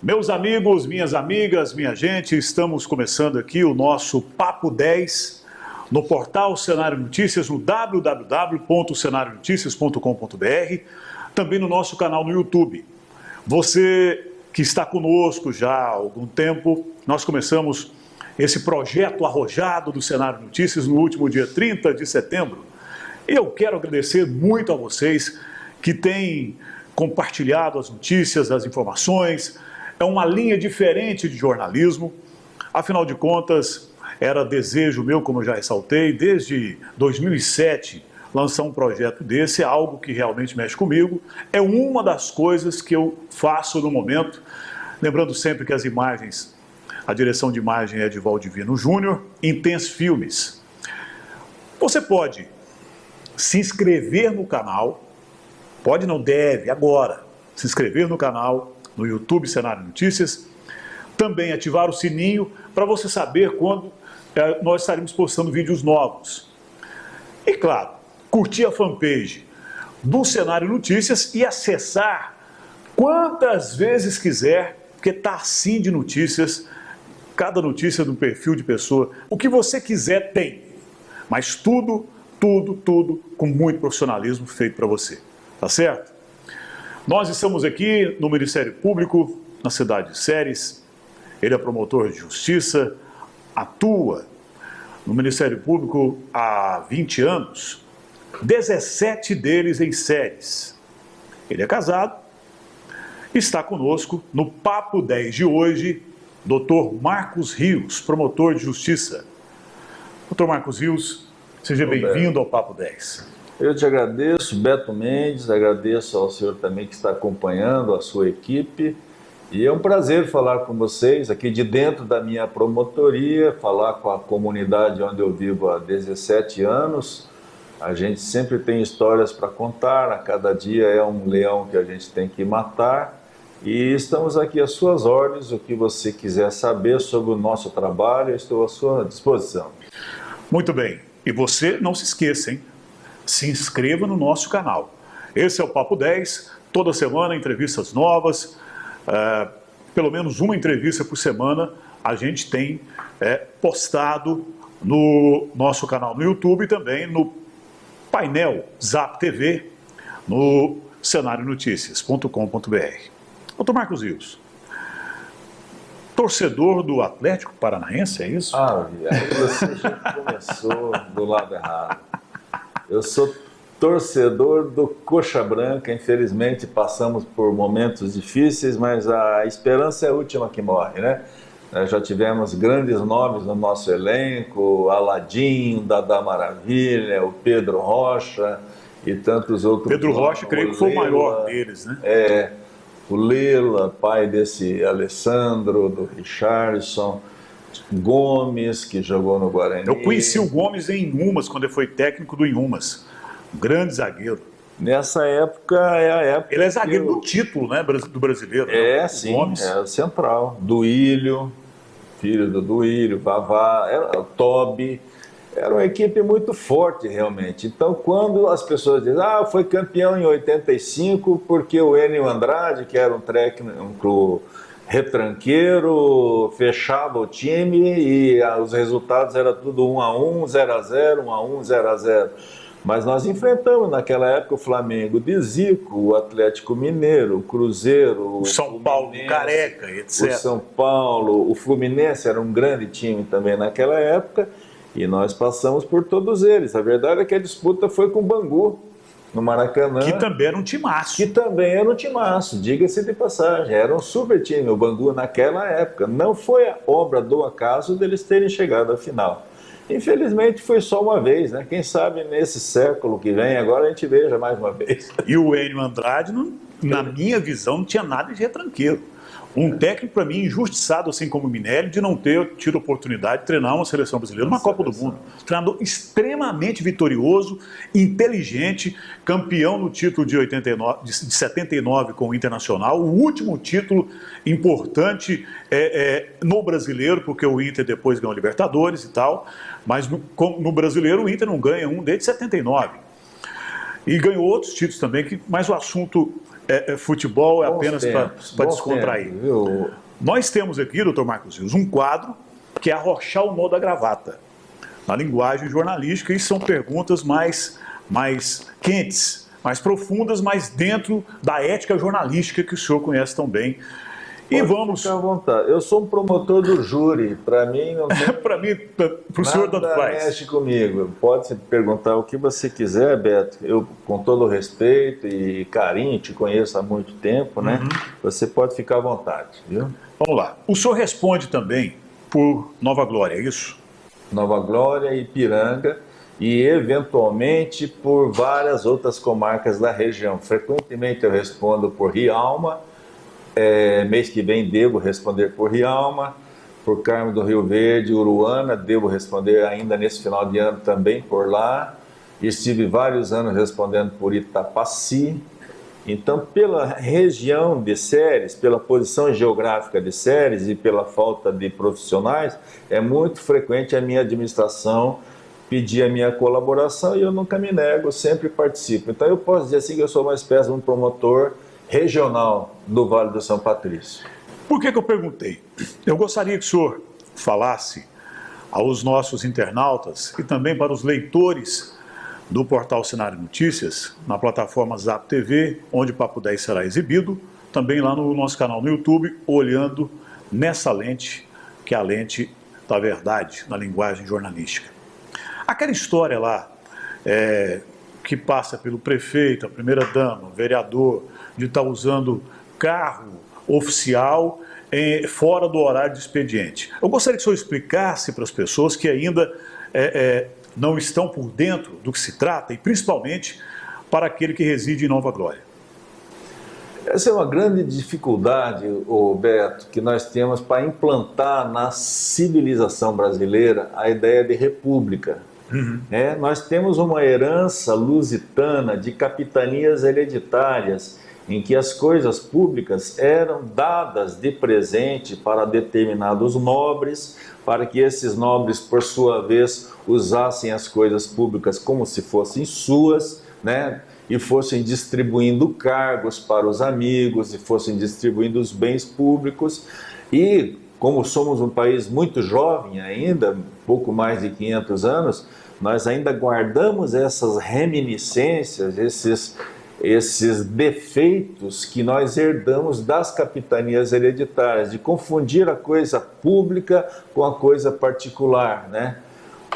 Meus amigos, minhas amigas, minha gente, estamos começando aqui o nosso Papo 10 no portal Cenário Notícias, no www.cenarionoticias.com.br, também no nosso canal no YouTube. Você que está conosco já há algum tempo, nós começamos esse projeto arrojado do Cenário Notícias no último dia 30 de setembro. E eu quero agradecer muito a vocês que têm compartilhado as notícias, as informações. É uma linha diferente de jornalismo, afinal de contas, era desejo meu, como eu já ressaltei, desde 2007, lançar um projeto desse, é algo que realmente mexe comigo, é uma das coisas que eu faço no momento, lembrando sempre que as imagens, a direção de imagem é de Valdivino Júnior, Intense Filmes. Você pode se inscrever no canal, pode não, deve, agora, se inscrever no canal, no YouTube Cenário Notícias, também ativar o sininho para você saber quando nós estaremos postando vídeos novos. E claro, curtir a fanpage do Cenário Notícias e acessar quantas vezes quiser, porque está assim de notícias, cada notícia do perfil de pessoa, o que você quiser tem, mas tudo com muito profissionalismo feito para você, tá certo? Nós estamos aqui no Ministério Público, na cidade de Ceres. Ele é promotor de justiça, atua no Ministério Público há 20 anos, 17 deles em Ceres. Ele é casado, está conosco no Papo 10 de hoje, Dr. Marcos Rios, promotor de justiça. Dr. Marcos Rios, seja bem-vindo ao Papo 10. Eu te agradeço, Beto Mendes, agradeço ao senhor também que está acompanhando, a sua equipe. E é um prazer falar com vocês aqui de dentro da minha promotoria, falar com a comunidade onde eu vivo há 17 anos. A gente sempre tem histórias para contar, a cada dia é um leão que a gente tem que matar. E estamos aqui às suas ordens, o que você quiser saber sobre o nosso trabalho, eu estou à sua disposição. Muito bem, e você não se esqueça, hein? Se inscreva no nosso canal. Esse é o Papo 10, toda semana entrevistas novas, pelo menos uma entrevista por semana a gente tem postado no nosso canal no YouTube e também no painel Zap TV, no cenarionoticias.com.br. Dr. Marcos Rios, torcedor do Atlético Paranaense, é isso? Aí você já começou do lado errado. Eu sou torcedor do Coxa Branca, infelizmente passamos por momentos difíceis, mas a esperança é a última que morre, né? Nós já tivemos grandes nomes no nosso elenco, Aladim, Dadá Maravilha, o Pedro Rocha e tantos outros. Pedro Rocha, creio que foi o maior deles, né? O Lela, pai desse Alessandro, do Richardson, Gomes, que jogou no Guarani. Eu conheci o Gomes em Inhumas, quando ele foi técnico do Inhumas. Um grande zagueiro. Nessa época é a época... Ele é zagueiro do título, né, do brasileiro. Né? Sim, Gomes. É o central. Duílio, filho do Duílio, Vavá, o Tobi. Era uma equipe muito forte, realmente. Então, quando as pessoas dizem, foi campeão em 85 porque o Enio Andrade, que era um técnico retranqueiro, fechava o time e os resultados eram tudo 1-1, 0-0, 1-1, 0-0. Mas nós enfrentamos naquela época o Flamengo de Zico, o Atlético Mineiro, o Cruzeiro, o São Paulo, o Careca, etc. O São Paulo, o Fluminense era um grande time também naquela época e nós passamos por todos eles. A verdade é que a disputa foi com o Bangu, no Maracanã. Que também era um timaço. Que também era um timaço, diga-se de passagem. Era um super time, o Bangu naquela época. Não foi a obra do acaso deles terem chegado à final. Infelizmente foi só uma vez, né? Quem sabe nesse século que vem, agora a gente veja mais uma vez. E o Enio Andrade, na minha visão, não tinha nada de retranqueiro. Um técnico, para mim, injustiçado, assim como o Minelli, de não ter tido a oportunidade de treinar uma seleção brasileira numa Copa do Mundo. Treinador extremamente vitorioso, inteligente, campeão no título de 79 com o Internacional, o último título importante no brasileiro, porque o Inter depois ganhou Libertadores e tal, mas no brasileiro o Inter não ganha um desde 79. E ganhou outros títulos também, mas o assunto futebol é Bons apenas tempos, para bons descontrair. tempos, viu? Nós temos aqui, doutor Marcos Rios, um quadro que é arrochar o nó da gravata, na linguagem jornalística, e são perguntas mais quentes, mais profundas, mas dentro da ética jornalística que o senhor conhece tão bem. E Pode vamos... ficar à vontade. Eu sou um promotor do júri, para mim não tem para mim, para o senhor tanto nada faz. mexe comigo. Pode se perguntar o que você quiser, Beto. Eu, com todo o respeito e carinho, te conheço há muito tempo, né? Você pode ficar à vontade, viu? Vamos lá. O senhor responde também por Nova Glória, é isso? Nova Glória, Ipiranga e, eventualmente, por várias outras comarcas da região. Frequentemente eu respondo por Rialma, mês que vem devo responder por Rialma, por Carmo do Rio Verde, Uruana, devo responder ainda nesse final de ano também por lá. Estive vários anos respondendo por Itapaci. Então, pela região de Ceres, pela posição geográfica de Ceres e pela falta de profissionais, é muito frequente a minha administração pedir a minha colaboração e eu nunca me nego, sempre participo. Então, eu posso dizer assim que eu sou uma espécie de um promotor regional do Vale do São Patrício. Por que eu perguntei? Eu gostaria que o senhor falasse aos nossos internautas e também para os leitores do portal Cenário Notícias, na plataforma Zap TV, onde o Papo 10 será exibido, também lá no nosso canal no YouTube, olhando nessa lente, que é a lente da verdade, na linguagem jornalística. Aquela história lá, que passa pelo prefeito, a primeira-dama, o vereador, de estar usando carro oficial fora do horário de expediente. Eu gostaria que o senhor explicasse para as pessoas que ainda não estão por dentro do que se trata, e principalmente para aquele que reside em Nova Glória. Essa é uma grande dificuldade, Beto, que nós temos para implantar na civilização brasileira a ideia de república. Nós temos uma herança lusitana de capitanias hereditárias, em que as coisas públicas eram dadas de presente para determinados nobres, para que esses nobres, por sua vez, usassem as coisas públicas como se fossem suas, e fossem distribuindo cargos para os amigos, e fossem distribuindo os bens públicos. E, como somos um país muito jovem ainda, pouco mais de 500 anos, nós ainda guardamos essas reminiscências, esses defeitos que nós herdamos das capitanias hereditárias, de confundir a coisa pública com a coisa particular,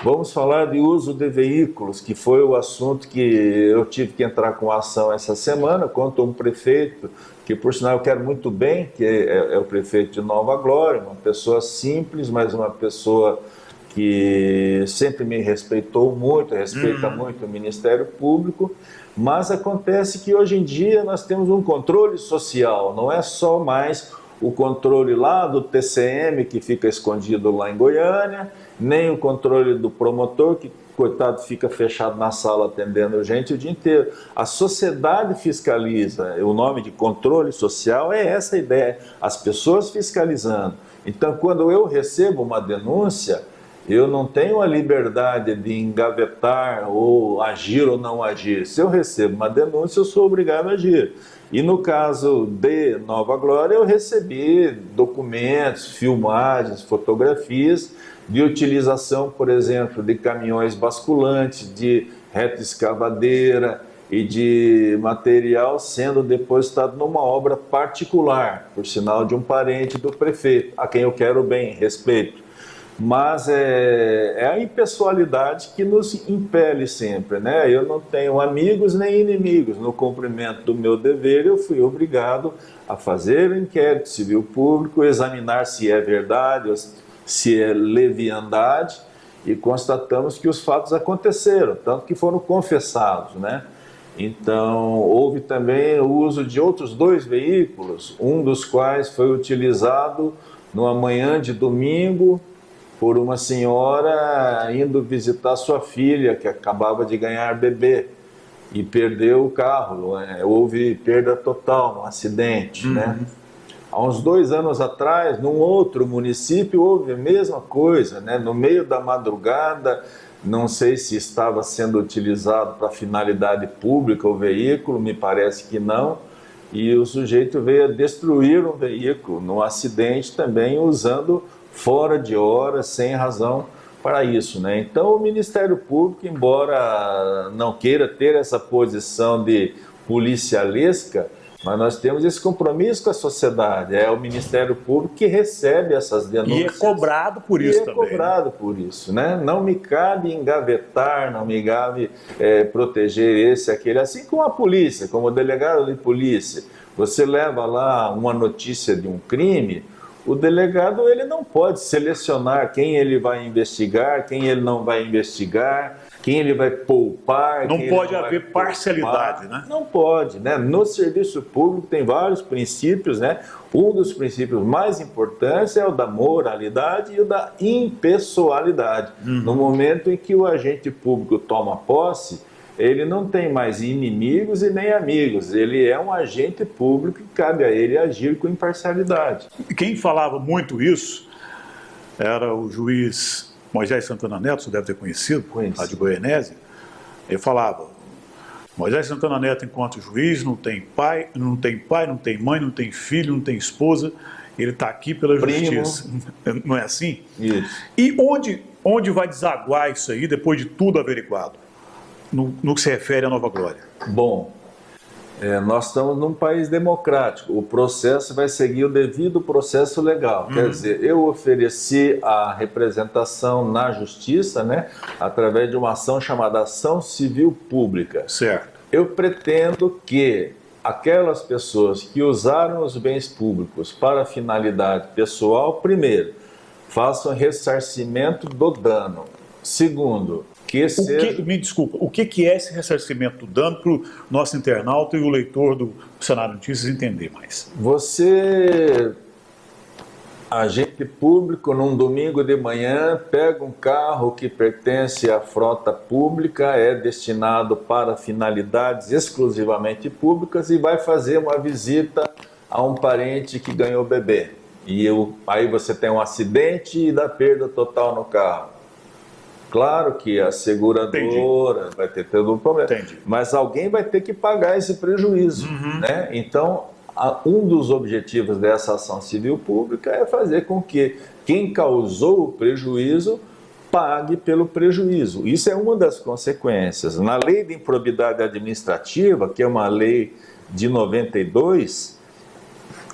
Vamos falar de uso de veículos, que foi o assunto que eu tive que entrar com ação essa semana contra um prefeito, que por sinal eu quero muito bem, que é o prefeito de Nova Glória, uma pessoa simples, mas uma pessoa que sempre me respeitou muito, respeita muito o Ministério Público, mas acontece que hoje em dia nós temos um controle social, não é só mais o controle lá do TCM, que fica escondido lá em Goiânia, nem o controle do promotor, que, coitado, fica fechado na sala atendendo gente o dia inteiro. A sociedade fiscaliza, o nome de controle social é essa ideia, as pessoas fiscalizando. Então, quando eu recebo uma denúncia, eu não tenho a liberdade de engavetar ou agir ou não agir. Se eu recebo uma denúncia, eu sou obrigado a agir. E no caso de Nova Glória, eu recebi documentos, filmagens, fotografias de utilização, por exemplo, de caminhões basculantes, de retroescavadeira e de material sendo depositado numa obra particular, por sinal de um parente do prefeito, a quem eu quero bem, respeito. Mas é a impessoalidade que nos impele sempre, Eu não tenho amigos nem inimigos. No cumprimento do meu dever, eu fui obrigado a fazer o inquérito civil público, examinar se é verdade ou se é leviandade, e constatamos que os fatos aconteceram, tanto que foram confessados, Então, houve também o uso de outros 2 veículos, um dos quais foi utilizado numa manhã de domingo, por uma senhora indo visitar sua filha, que acabava de ganhar bebê, e perdeu o carro. Houve perda total, um acidente. Há uns 2 anos atrás, num outro município, houve a mesma coisa. No meio da madrugada, não sei se estava sendo utilizado para finalidade pública o veículo, me parece que não, e o sujeito veio a destruir um veículo num acidente também, usando fora de hora, sem razão para isso, né? Então o Ministério Público, embora não queira ter essa posição de policialesca, mas nós temos esse compromisso com a sociedade. É o Ministério Público que recebe essas denúncias. E é cobrado por isso também. E é cobrado por isso, né? Não me cabe engavetar, não me cabe proteger esse, aquele. Assim como a polícia, como o delegado de polícia. Você leva lá uma notícia de um crime, o delegado ele não pode selecionar quem ele vai investigar, quem ele não vai investigar, quem ele vai poupar. Não pode haver parcialidade, né? Não pode, né? No serviço público tem vários princípios, né? Um dos princípios mais importantes é o da moralidade e o da impessoalidade. No momento em que o agente público toma posse, ele não tem mais inimigos e nem amigos. Ele é um agente público e cabe a ele agir com imparcialidade. Quem falava muito isso era o juiz Moisés Santana Neto, você deve ter conhecido, lá de Goianésia. Ele falava: Moisés Santana Neto, enquanto juiz, não tem pai, não tem mãe, não tem filho, não tem esposa, ele está aqui pela justiça. Não é assim? Isso. E onde vai desaguar isso aí, depois de tudo averiguado, no que se refere à Nova Glória? Bom, nós estamos num país democrático. O processo vai seguir o devido processo legal. Quer dizer, eu ofereci a representação na justiça, né, através de uma ação chamada Ação Civil Pública. Certo. Eu pretendo que aquelas pessoas que usaram os bens públicos para finalidade pessoal, primeiro, façam ressarcimento do dano. Segundo, me desculpa, o que é esse ressarcimento do dano para o nosso internauta e o leitor do Cenário Notícias entender mais? Você, agente público, num domingo de manhã, pega um carro que pertence à frota pública, é destinado para finalidades exclusivamente públicas e vai fazer uma visita a um parente que ganhou bebê. Aí você tem um acidente e dá perda total no carro. Claro que a seguradora vai ter todo um problema, mas alguém vai ter que pagar esse prejuízo, né? Então, um dos objetivos dessa ação civil pública é fazer com que quem causou o prejuízo pague pelo prejuízo. Isso é uma das consequências. Na Lei de Improbidade Administrativa, que é uma lei de 92,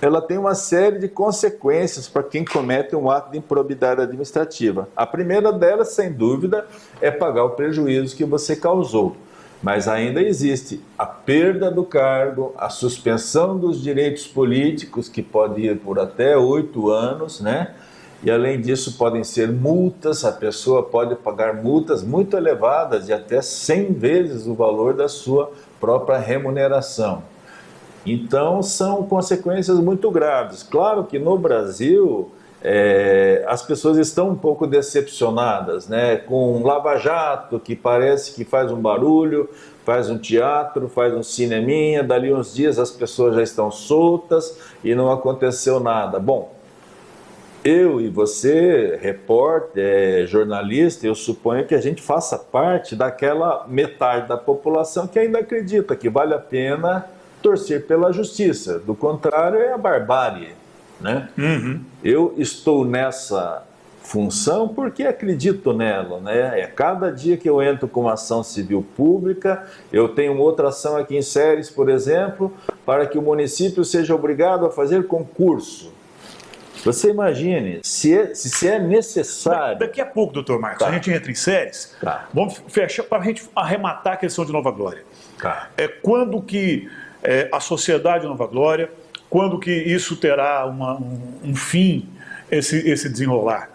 ela tem uma série de consequências para quem comete um ato de improbidade administrativa. A primeira delas, sem dúvida, é pagar o prejuízo que você causou. Mas ainda existe a perda do cargo, a suspensão dos direitos políticos, que pode ir por até 8 anos, né? E além disso podem ser multas, a pessoa pode pagar multas muito elevadas, de até 100 vezes o valor da sua própria remuneração. Então, são consequências muito graves. Claro que no Brasil, as pessoas estão um pouco decepcionadas, né? Com um lava-jato que parece que faz um barulho, faz um teatro, faz um cineminha, dali uns dias as pessoas já estão soltas e não aconteceu nada. Bom, eu e você, repórter, jornalista, eu suponho que a gente faça parte daquela metade da população que ainda acredita que vale a pena torcer pela justiça. Do contrário, é a barbárie, né? Eu estou nessa função porque acredito nela, né? Cada dia que eu entro com uma ação civil pública, eu tenho outra ação aqui em Ceres, por exemplo, para que o município seja obrigado a fazer concurso. Você imagine, se é necessário... Daqui a pouco, doutor Marcos, a gente entra em Ceres. Vamos fechar para a gente arrematar a questão de Nova Glória. Quando que a sociedade Nova Glória, quando que isso terá um fim, esse desenrolar?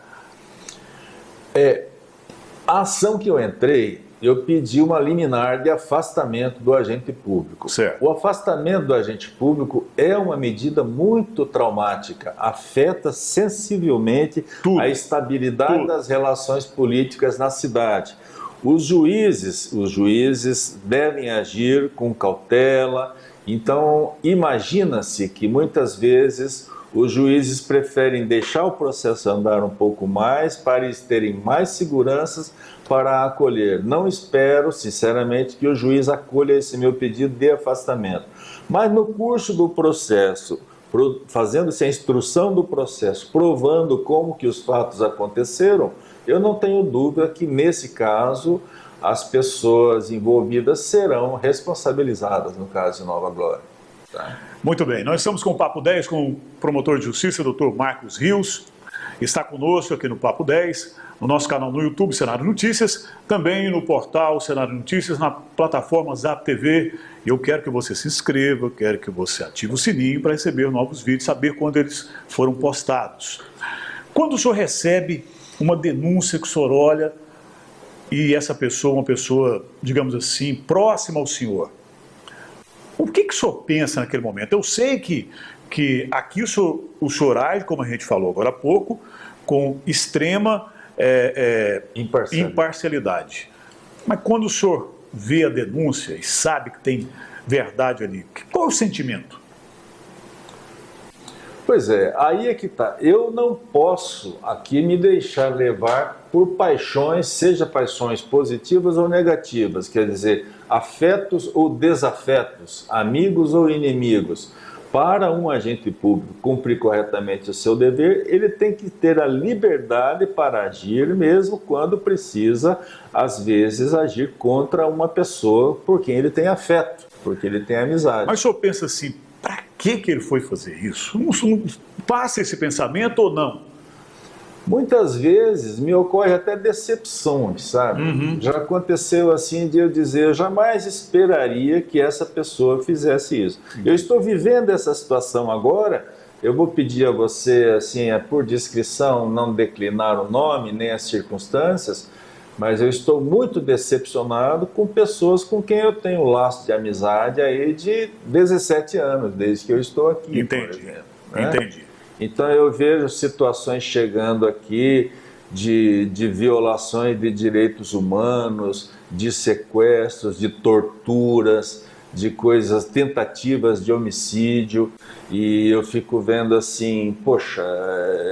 A ação que eu entrei, eu pedi uma liminar de afastamento do agente público. Certo. O afastamento do agente público é uma medida muito traumática, afeta sensivelmente a estabilidade das relações políticas na cidade. Os juízes devem agir com cautela. Então, imagina-se que muitas vezes os juízes preferem deixar o processo andar um pouco mais para eles terem mais seguranças para acolher. Não espero, sinceramente, que o juiz acolha esse meu pedido de afastamento. Mas no curso do processo, fazendo-se a instrução do processo, provando como que os fatos aconteceram, eu não tenho dúvida que nesse caso as pessoas envolvidas serão responsabilizadas no caso de Nova Glória. Tá? Muito bem, nós estamos com o Papo 10 com o promotor de justiça, Dr. Marcos Rios. Está conosco aqui no Papo 10, no nosso canal no YouTube, Cenário Notícias, também no portal Cenário Notícias, na plataforma Zap TV. Eu quero que você se inscreva, eu quero que você ative o sininho para receber novos vídeos, saber quando eles foram postados. Quando o senhor recebe uma denúncia que o senhor olha e essa pessoa, uma pessoa, digamos assim, próxima ao senhor, o que o senhor pensa naquele momento? Eu sei que aqui o senhor age, como a gente falou agora há pouco, com extrema imparcialidade. Mas quando o senhor vê a denúncia e sabe que tem verdade ali, qual é o sentimento? Pois é, aí é que tá. Eu não posso aqui me deixar levar por paixões, seja paixões positivas ou negativas, quer dizer, afetos ou desafetos, amigos ou inimigos. Para um agente público cumprir corretamente o seu dever, ele tem que ter a liberdade para agir, mesmo quando precisa, às vezes, agir contra uma pessoa por quem ele tem afeto, porque ele tem amizade. Mas o senhor pensa assim, para que ele foi fazer isso? Não passa esse pensamento ou não? Muitas vezes me ocorre até decepções, sabe? Já aconteceu assim de eu dizer, eu jamais esperaria que essa pessoa fizesse isso. Eu estou vivendo essa situação agora, eu vou pedir a você, assim, por discrição, não declinar o nome nem as circunstâncias, mas eu estou muito decepcionado com pessoas com quem eu tenho laço de amizade aí de 17 anos, desde que eu estou aqui, Entendi. por exemplo. Né? Entendi. Então eu vejo situações chegando aqui de violações de direitos humanos, de sequestros, de torturas, de coisas, tentativas de homicídio, e eu fico vendo assim, poxa,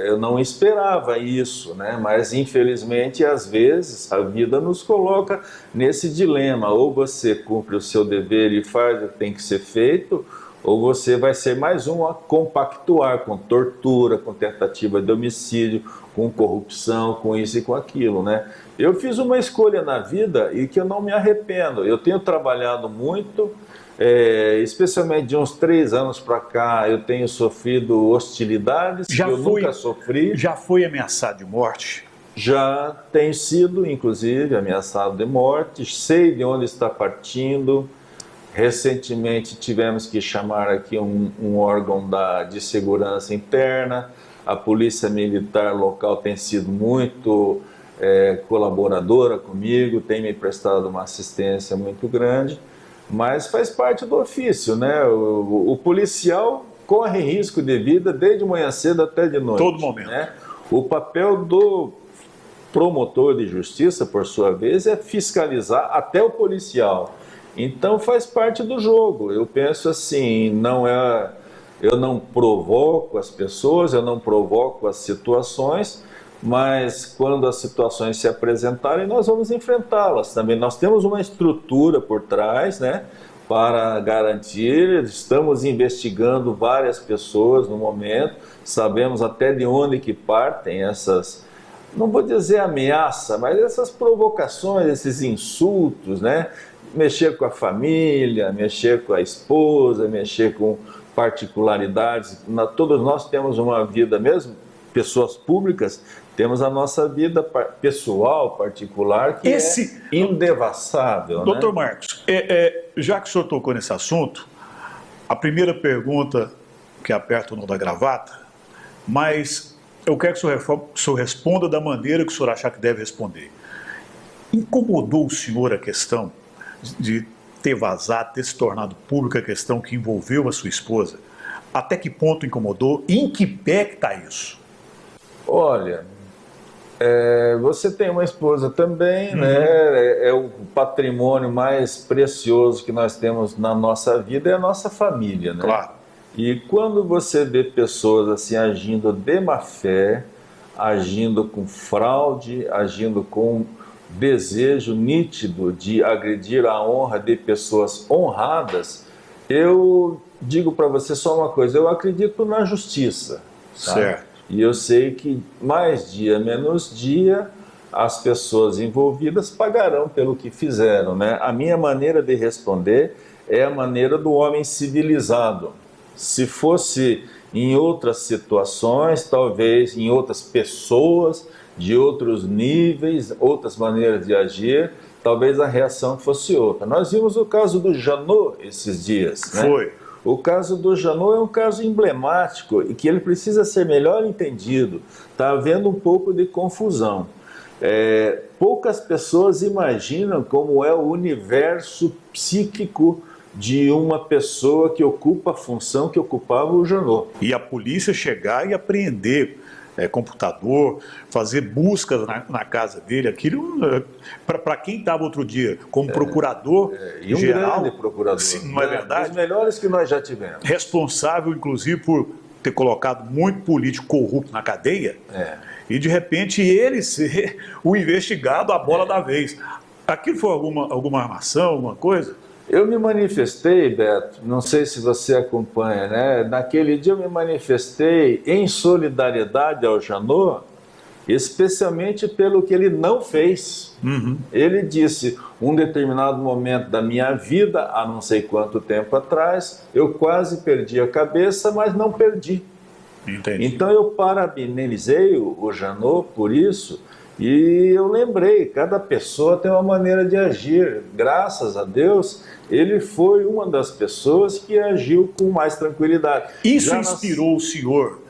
eu não esperava isso, né? Mas infelizmente às vezes a vida nos coloca nesse dilema, ou você cumpre o seu dever e faz o que tem que ser feito, ou você vai ser mais um a compactuar com tortura, com tentativa de homicídio, com corrupção, com isso e com aquilo, né? Eu fiz uma escolha na vida e que eu não me arrependo. Eu tenho trabalhado muito, especialmente de uns 3 anos para cá, eu tenho sofrido hostilidades que eu nunca sofri. Já foi ameaçado de morte? Já tenho sido, inclusive, ameaçado de morte, sei de onde está partindo. Recentemente tivemos que chamar aqui um órgão de segurança interna, a polícia militar local tem sido muito colaboradora comigo, tem me prestado uma assistência muito grande, mas faz parte do ofício, né? O policial corre risco de vida desde manhã cedo até de noite. Todo momento. Né? O papel do promotor de justiça, por sua vez, é fiscalizar até o policial. Então faz parte do jogo. Eu penso assim, eu não provoco as pessoas, eu não provoco as situações, mas quando as situações se apresentarem, nós vamos enfrentá-las também. Nós temos uma estrutura por trás, né, para garantir, estamos investigando várias pessoas no momento, sabemos até de onde que partem essas, não vou dizer ameaça, mas essas provocações, esses insultos, né? Mexer com a família, mexer com a esposa, mexer com particularidades. Todos nós temos uma vida mesmo, pessoas públicas, temos a nossa vida pessoal, particular, que é indevassável. Doutor né? Marcos, já que o senhor tocou nesse assunto, a primeira pergunta que aperta o nó da gravata, mas eu quero que o senhor responda da maneira que o senhor achar que deve responder. Incomodou o senhor a questão de ter vazado, ter se tornado pública a questão que envolveu a sua esposa? Até que ponto incomodou? E em que pé que está isso? Olha, você tem uma esposa também, né? É o patrimônio mais precioso que nós temos na nossa vida, é a nossa família, né? Claro. E quando você vê pessoas assim agindo de má fé, agindo com fraude, agindo com desejo nítido de agredir a honra de pessoas honradas, Eu digo para você só uma coisa, eu acredito na justiça. Sabe? Certo. E eu sei que mais dia, menos dia, as pessoas envolvidas pagarão pelo que fizeram, né? A minha maneira de responder é a maneira do homem civilizado. Se fosse em outras situações, talvez em outras pessoas, de outros níveis, outras maneiras de agir, talvez a reação fosse outra. Nós vimos o caso do Janot esses dias, né? Foi. O caso do Janot é um caso emblemático e que ele precisa ser melhor entendido. Está havendo um pouco de confusão. Poucas pessoas imaginam como é o universo psíquico de uma pessoa que ocupa a função que ocupava o Janot. E a polícia chegar e apreender computador, fazer buscas na casa dele, aquilo, para quem estava outro dia como procurador E um geral, grande procurador, sim, não é verdade? Os melhores que nós já tivemos. Responsável, inclusive, por ter colocado muito político corrupto na cadeia, e de repente ele ser o investigado, a bola da vez. Aquilo foi alguma armação, alguma coisa? Eu me manifestei, Beto, não sei se você acompanha, né? Naquele dia eu me manifestei em solidariedade ao Janot, especialmente pelo que ele não fez. Ele disse, um determinado momento da minha vida, há não sei quanto tempo atrás, eu quase perdi a cabeça, mas não perdi. Entendi. Então eu parabenizei o Janot por isso, e eu lembrei, cada pessoa tem uma maneira de agir. Graças a Deus, ele foi uma das pessoas que agiu com mais tranquilidade. Isso inspirou o senhor,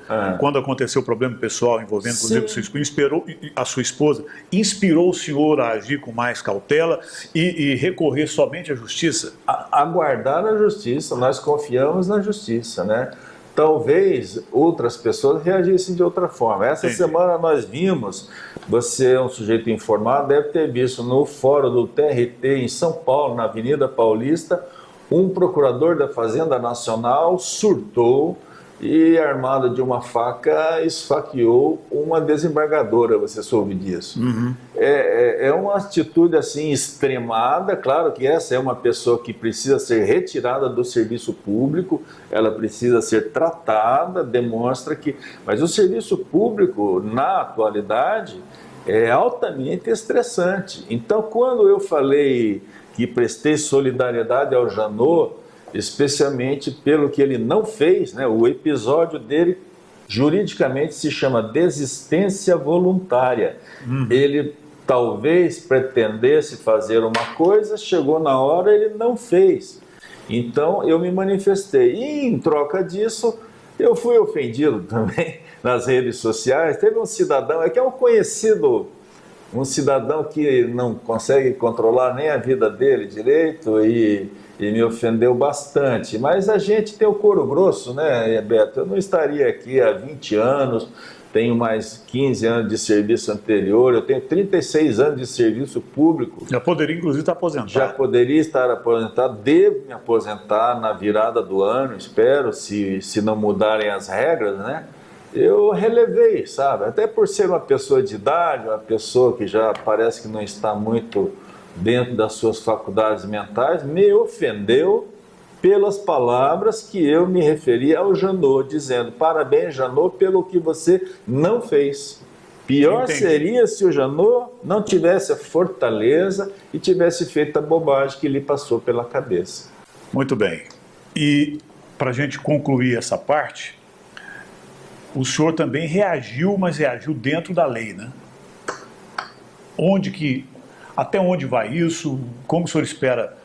quando aconteceu o problema pessoal envolvendo, inclusive, a sua esposa, inspirou o senhor a agir com mais cautela e recorrer somente à justiça? Aguardar a justiça, nós confiamos na justiça, né? Talvez outras pessoas reagissem de outra forma. Essa semana nós vimos, você é um sujeito informado, deve ter visto no fórum do TRT em São Paulo, na Avenida Paulista, um procurador da Fazenda Nacional surtou e, armado de uma faca, esfaqueou uma desembargadora. Você soube disso? É uma atitude assim extremada. Claro que essa é uma pessoa que precisa ser retirada do serviço público, ela precisa ser tratada, demonstra que... Mas o serviço público, na atualidade, é altamente estressante. Então, quando eu falei que prestei solidariedade ao Janot, especialmente pelo que ele não fez, né? O episódio dele juridicamente se chama desistência voluntária. Ele talvez pretendesse fazer uma coisa, chegou na hora, ele não fez. Então eu me manifestei. E em troca disso, eu fui ofendido também nas redes sociais. Teve um cidadão, que é um conhecido, um cidadão que não consegue controlar nem a vida dele direito e me ofendeu bastante. Mas a gente tem o couro grosso, né, Beto? Eu não estaria aqui há 20 anos, tenho mais 15 anos de serviço anterior, eu tenho 36 anos de serviço público. Já poderia, inclusive, estar aposentado. Já poderia estar aposentado, devo me aposentar na virada do ano, espero, se não mudarem as regras, né? Eu relevei, sabe? Até por ser uma pessoa de idade, uma pessoa que já parece que não está muito dentro das suas faculdades mentais, me ofendeu pelas palavras que eu me referi ao Janot, dizendo, parabéns, Janot, pelo que você não fez. Pior seria se o Janot não tivesse a fortaleza e tivesse feito a bobagem que lhe passou pela cabeça. Muito bem. E para a gente concluir essa parte, o senhor também reagiu, mas reagiu dentro da lei, né? Até onde vai isso? Como o senhor espera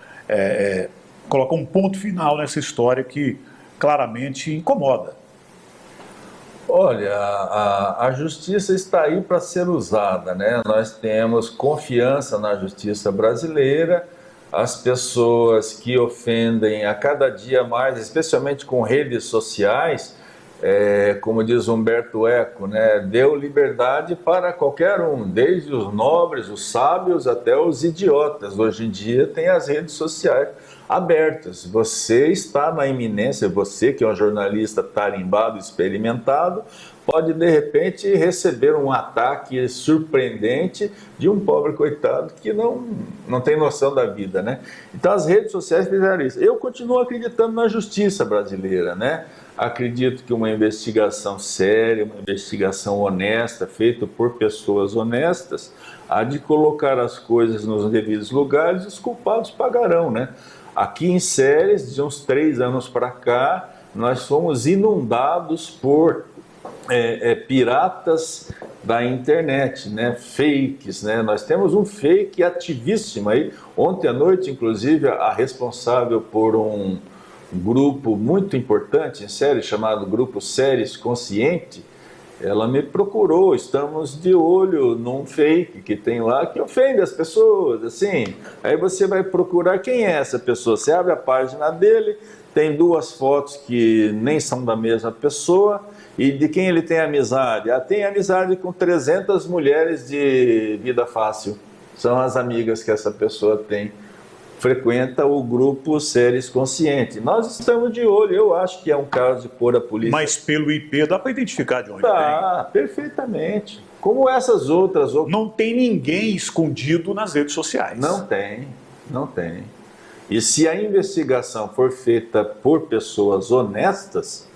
colocar um ponto final nessa história que claramente incomoda? Olha, a justiça está aí para ser usada, né? Nós temos confiança na justiça brasileira. As pessoas que ofendem a cada dia mais, especialmente com redes sociais, como diz Humberto Eco, né, deu liberdade para qualquer um, desde os nobres, os sábios, até os idiotas. Hoje em dia tem as redes sociais abertas. Você está na iminência, você que é um jornalista tarimbado, experimentado, pode de repente receber um ataque surpreendente de um pobre coitado que não tem noção da vida, né? Então as redes sociais fizeram isso. Eu continuo acreditando na justiça brasileira, né? Acredito que uma investigação séria, uma investigação honesta, feita por pessoas honestas, há de colocar as coisas nos devidos lugares e os culpados pagarão, né? Aqui em Ceres, de uns 3 anos para cá, nós fomos inundados por piratas da internet, né? Fakes, né? Nós temos um fake ativíssimo aí. Ontem à noite, inclusive, a responsável por um grupo muito importante em Ceres, chamado Grupo Ceres Consciente, ela me procurou. Estamos de olho num fake que tem lá que ofende as pessoas, assim. Aí você vai procurar quem é essa pessoa. Você abre a página dele, tem 2 fotos que nem são da mesma pessoa. E de quem ele tem amizade? Tem amizade com 300 mulheres de vida fácil. São as amigas que essa pessoa tem. Frequenta o grupo Ceres Consciente. Nós estamos de olho. Eu acho que é um caso de pôr a polícia... Mas pelo IP dá para identificar de onde Tá, perfeitamente. Como essas outras... Não tem ninguém escondido nas redes sociais. Não tem, não tem. E se a investigação for feita por pessoas honestas,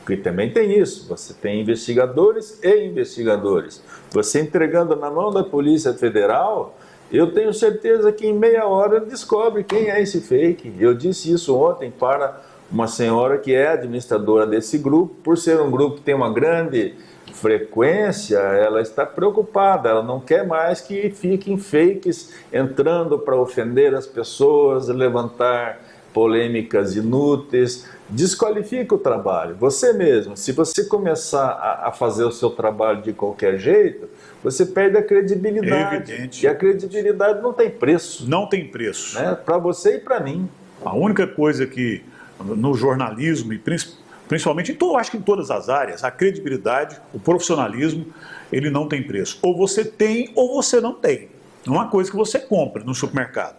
porque também tem isso, você tem investigadores e investigadores. Você entregando na mão da Polícia Federal, eu tenho certeza que em meia hora descobre quem é esse fake. Eu disse isso ontem para uma senhora que é administradora desse grupo. Por ser um grupo que tem uma grande frequência, ela está preocupada, ela não quer mais que fiquem fakes entrando para ofender as pessoas, levantar polêmicas inúteis, desqualifica o trabalho. Você mesmo, se você começar a fazer o seu trabalho de qualquer jeito, você perde a credibilidade. Evidente. E a credibilidade não tem preço. Não tem preço. Né? Para você e para mim. A única coisa que no jornalismo e principalmente, eu acho que em todas as áreas, a credibilidade, o profissionalismo, ele não tem preço. Ou você tem ou você não tem. Não é uma coisa que você compra no supermercado.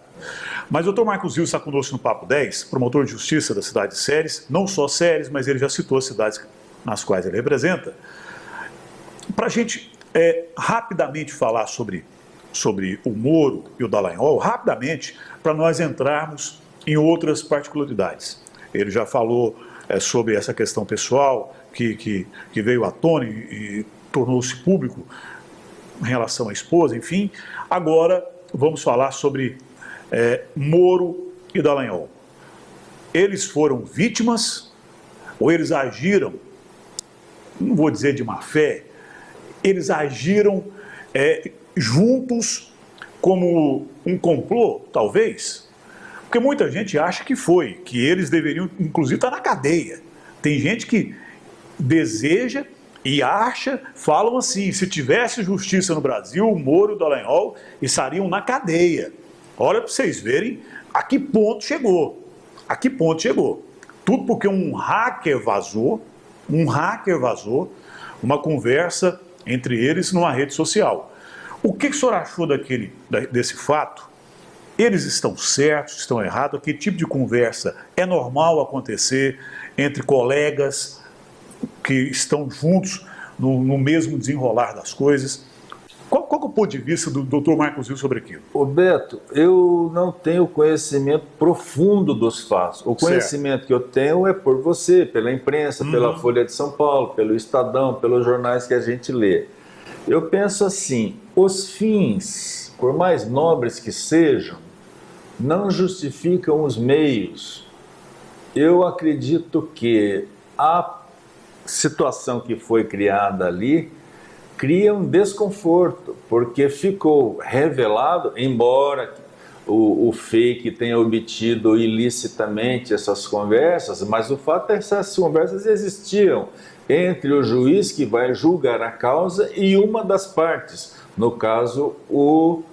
Mas o Dr. Marcos Rios está conosco no Papo 10, promotor de justiça da cidade de Ceres, não só Ceres, mas ele já citou as cidades nas quais ele representa. Para a gente rapidamente falar sobre o Moro e o Dallagnol, rapidamente, para nós entrarmos em outras particularidades. Ele já falou sobre essa questão pessoal que veio à tona e tornou-se público em relação à esposa, enfim. Agora vamos falar sobre Moro e Dallagnol. Eles foram vítimas ou eles agiram, não vou dizer de má fé, eles agiram juntos como um complô, talvez? Porque muita gente acha que eles deveriam, inclusive, estar na cadeia. Tem gente que deseja e acha, falam assim, se tivesse justiça no Brasil, o Moro e o Dallagnol estariam na cadeia. Olha para vocês verem a que ponto chegou. A que ponto chegou. Tudo porque um hacker vazou uma conversa entre eles numa rede social. O que o senhor achou desse fato? Eles estão certos, estão errados? Que tipo de conversa é normal acontecer entre colegas que estão juntos no mesmo desenrolar das coisas? Qual é o ponto de vista do Dr. Marcos Rios sobre aquilo? Ô Beto, eu não tenho conhecimento profundo dos fatos. O conhecimento que eu tenho é por você, pela imprensa, pela Folha de São Paulo, pelo Estadão, pelos jornais que a gente lê. Eu penso assim, os fins, por mais nobres que sejam, não justificam os meios. Eu acredito que a situação que foi criada ali cria um desconforto, porque ficou revelado, embora o fake tenha obtido ilicitamente essas conversas, mas o fato é que essas conversas existiam entre o juiz que vai julgar a causa e uma das partes, no caso, o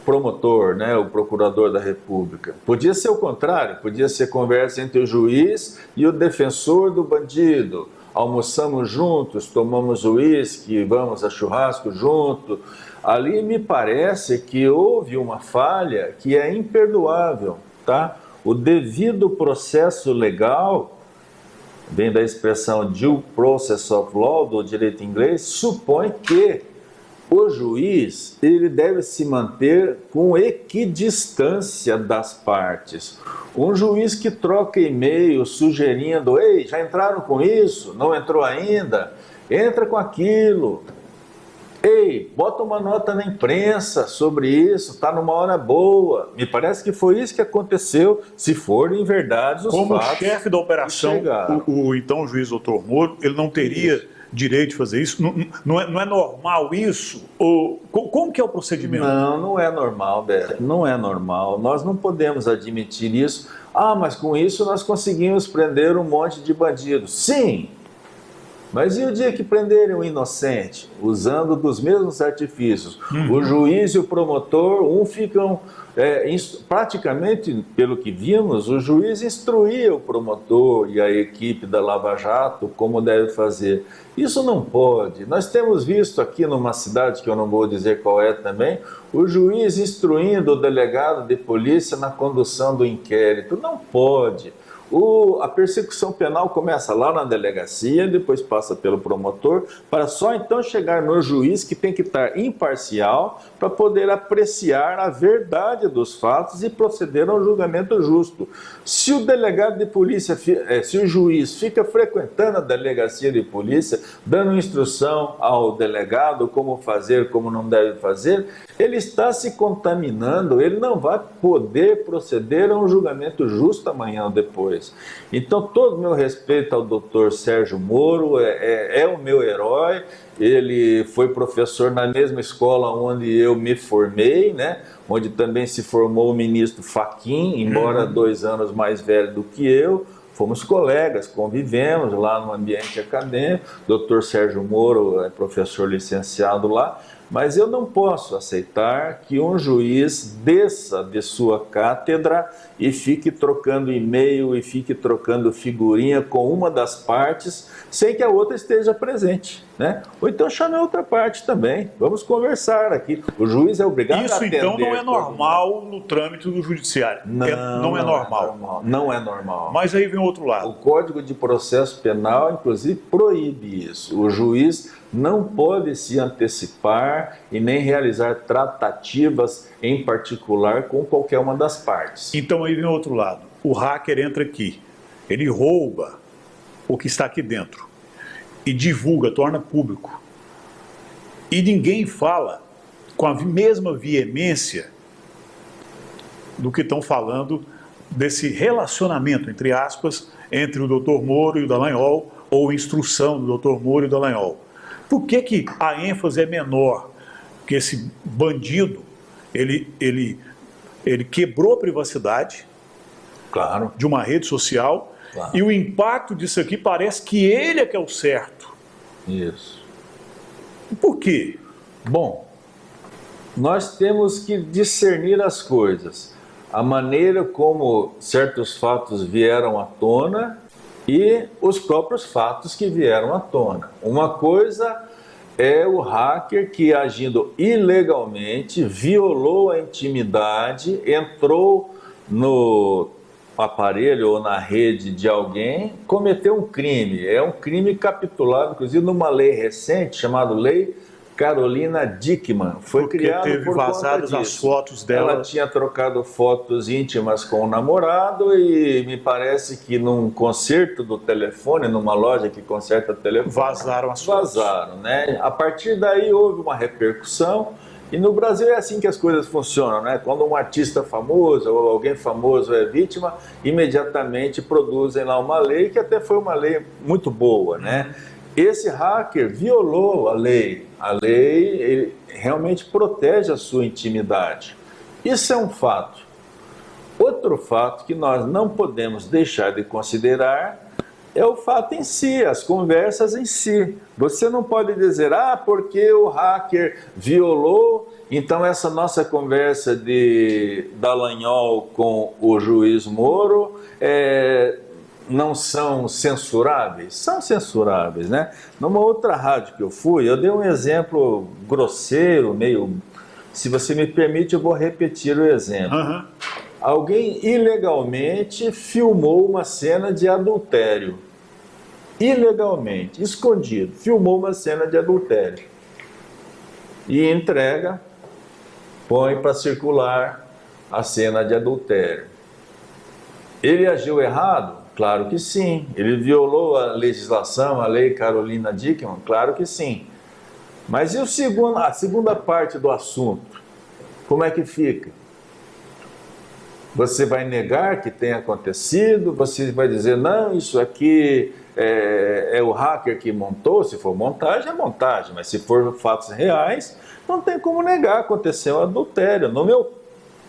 promotor, né, o procurador da República. Podia ser o contrário, podia ser conversa entre o juiz e o defensor do bandido. Almoçamos juntos, tomamos uísque, vamos a churrasco junto. Ali me parece que houve uma falha que é imperdoável, tá? O devido processo legal vem da expressão due process of law, do direito inglês, supõe que o juiz ele deve se manter com equidistância das partes. Um juiz que troca e-mail sugerindo, ei, já entraram com isso? Não entrou ainda? Entra com aquilo. Ei, bota uma nota na imprensa sobre isso, está numa hora boa. Me parece que foi isso que aconteceu, se forem verdades os Como fatos. Como chefe da operação, o então juiz doutor Moro, ele não teria direito de fazer isso? Não é normal isso? Como que é o procedimento? Não é normal, Beto. Não é normal. Nós não podemos admitir isso. Ah, mas com isso nós conseguimos prender um monte de bandidos. Sim! Mas e o dia que prenderem um inocente, usando dos mesmos artifícios? O juiz e o promotor, ficam... praticamente, pelo que vimos, o juiz instruía o promotor e a equipe da Lava Jato como deve fazer. Isso não pode. Nós temos visto aqui numa cidade, que eu não vou dizer qual é também, o juiz instruindo o delegado de polícia na condução do inquérito. Não pode. A persecução penal começa lá na delegacia, depois passa pelo promotor, para só então chegar no juiz, que tem que estar imparcial para poder apreciar a verdade dos fatos e proceder ao julgamento justo. Se o delegado de polícia, se o juiz fica frequentando a delegacia de polícia, dando instrução ao delegado como fazer, como não deve fazer, ele está se contaminando, ele não vai poder proceder a um julgamento justo amanhã ou depois. Então, todo o meu respeito ao doutor Sérgio Moro, é o meu herói. Ele foi professor na mesma escola onde eu me formei, né? Onde também se formou o ministro Fachin, embora 2 anos mais velho do que eu. Fomos colegas, convivemos lá no ambiente acadêmico. Dr. Sérgio Moro é professor licenciado lá. Mas eu não posso aceitar que um juiz desça de sua cátedra e fique trocando e-mail e fique trocando figurinha com uma das partes sem que a outra esteja presente, né? Ou então chame a outra parte também. Vamos conversar aqui. O juiz é obrigado a atender. Isso então não é normal no trâmite do judiciário. Não é normal. Não é normal. Mas aí vem o outro lado. O Código de Processo Penal, inclusive, proíbe isso. O juiz não pode se antecipar e nem realizar tratativas em particular com qualquer uma das partes. Então aí vem o outro lado. O hacker entra aqui, ele rouba o que está aqui dentro e divulga, torna público. E ninguém fala com a mesma veemência do que estão falando desse relacionamento, entre aspas, entre o Dr. Moro e o Dallagnol, ou instrução do Dr. Moro e o Dallagnol. Por que a ênfase é menor? Porque esse bandido, ele quebrou a privacidade, claro, de uma rede social, claro, e o impacto disso aqui parece que ele é que é o certo. Isso. Por quê? Bom, nós temos que discernir as coisas. A maneira como certos fatos vieram à tona e os próprios fatos que vieram à tona. Uma coisa é o hacker que, agindo ilegalmente, violou a intimidade, entrou no aparelho ou na rede de alguém, cometeu um crime. É um crime capitulado, inclusive, numa lei recente, chamada Lei Carolina Dickmann. Foi criado teve por vazadas as fotos dela. Ela tinha trocado fotos íntimas com o namorado e me parece que num conserto do telefone, numa loja que conserta telefone, vazaram as fotos. Vazaram, né? A partir daí houve uma repercussão. E no Brasil é assim que as coisas funcionam, né? Quando um artista famoso ou alguém famoso é vítima, imediatamente produzem lá uma lei, que até foi uma lei muito boa, né? Esse hacker violou a lei. A lei ele realmente protege a sua intimidade. Isso é um fato. Outro fato que nós não podemos deixar de considerar é o fato em si, as conversas em si. Você não pode dizer, porque o hacker violou, então essa nossa conversa de Dallagnol com o juiz Moro não são censuráveis? São censuráveis, né? Numa outra rádio que eu fui, eu dei um exemplo grosseiro, meio... Se você me permite, eu vou repetir o exemplo. Uhum. Alguém ilegalmente filmou uma cena de adultério. ilegalmente, escondido, filmou uma cena de adultério e entrega, põe para circular a cena de adultério. Ele agiu errado? Claro que sim. Ele violou a legislação, a lei Carolina Dickmann? Claro que sim. Mas e a segunda parte do assunto? Como é que fica? Você vai negar que tenha acontecido? Você vai dizer, não, isso aqui é o hacker que montou? Se for montagem, é montagem. Mas se for fatos reais, não tem como negar, aconteceu um adultério. No meu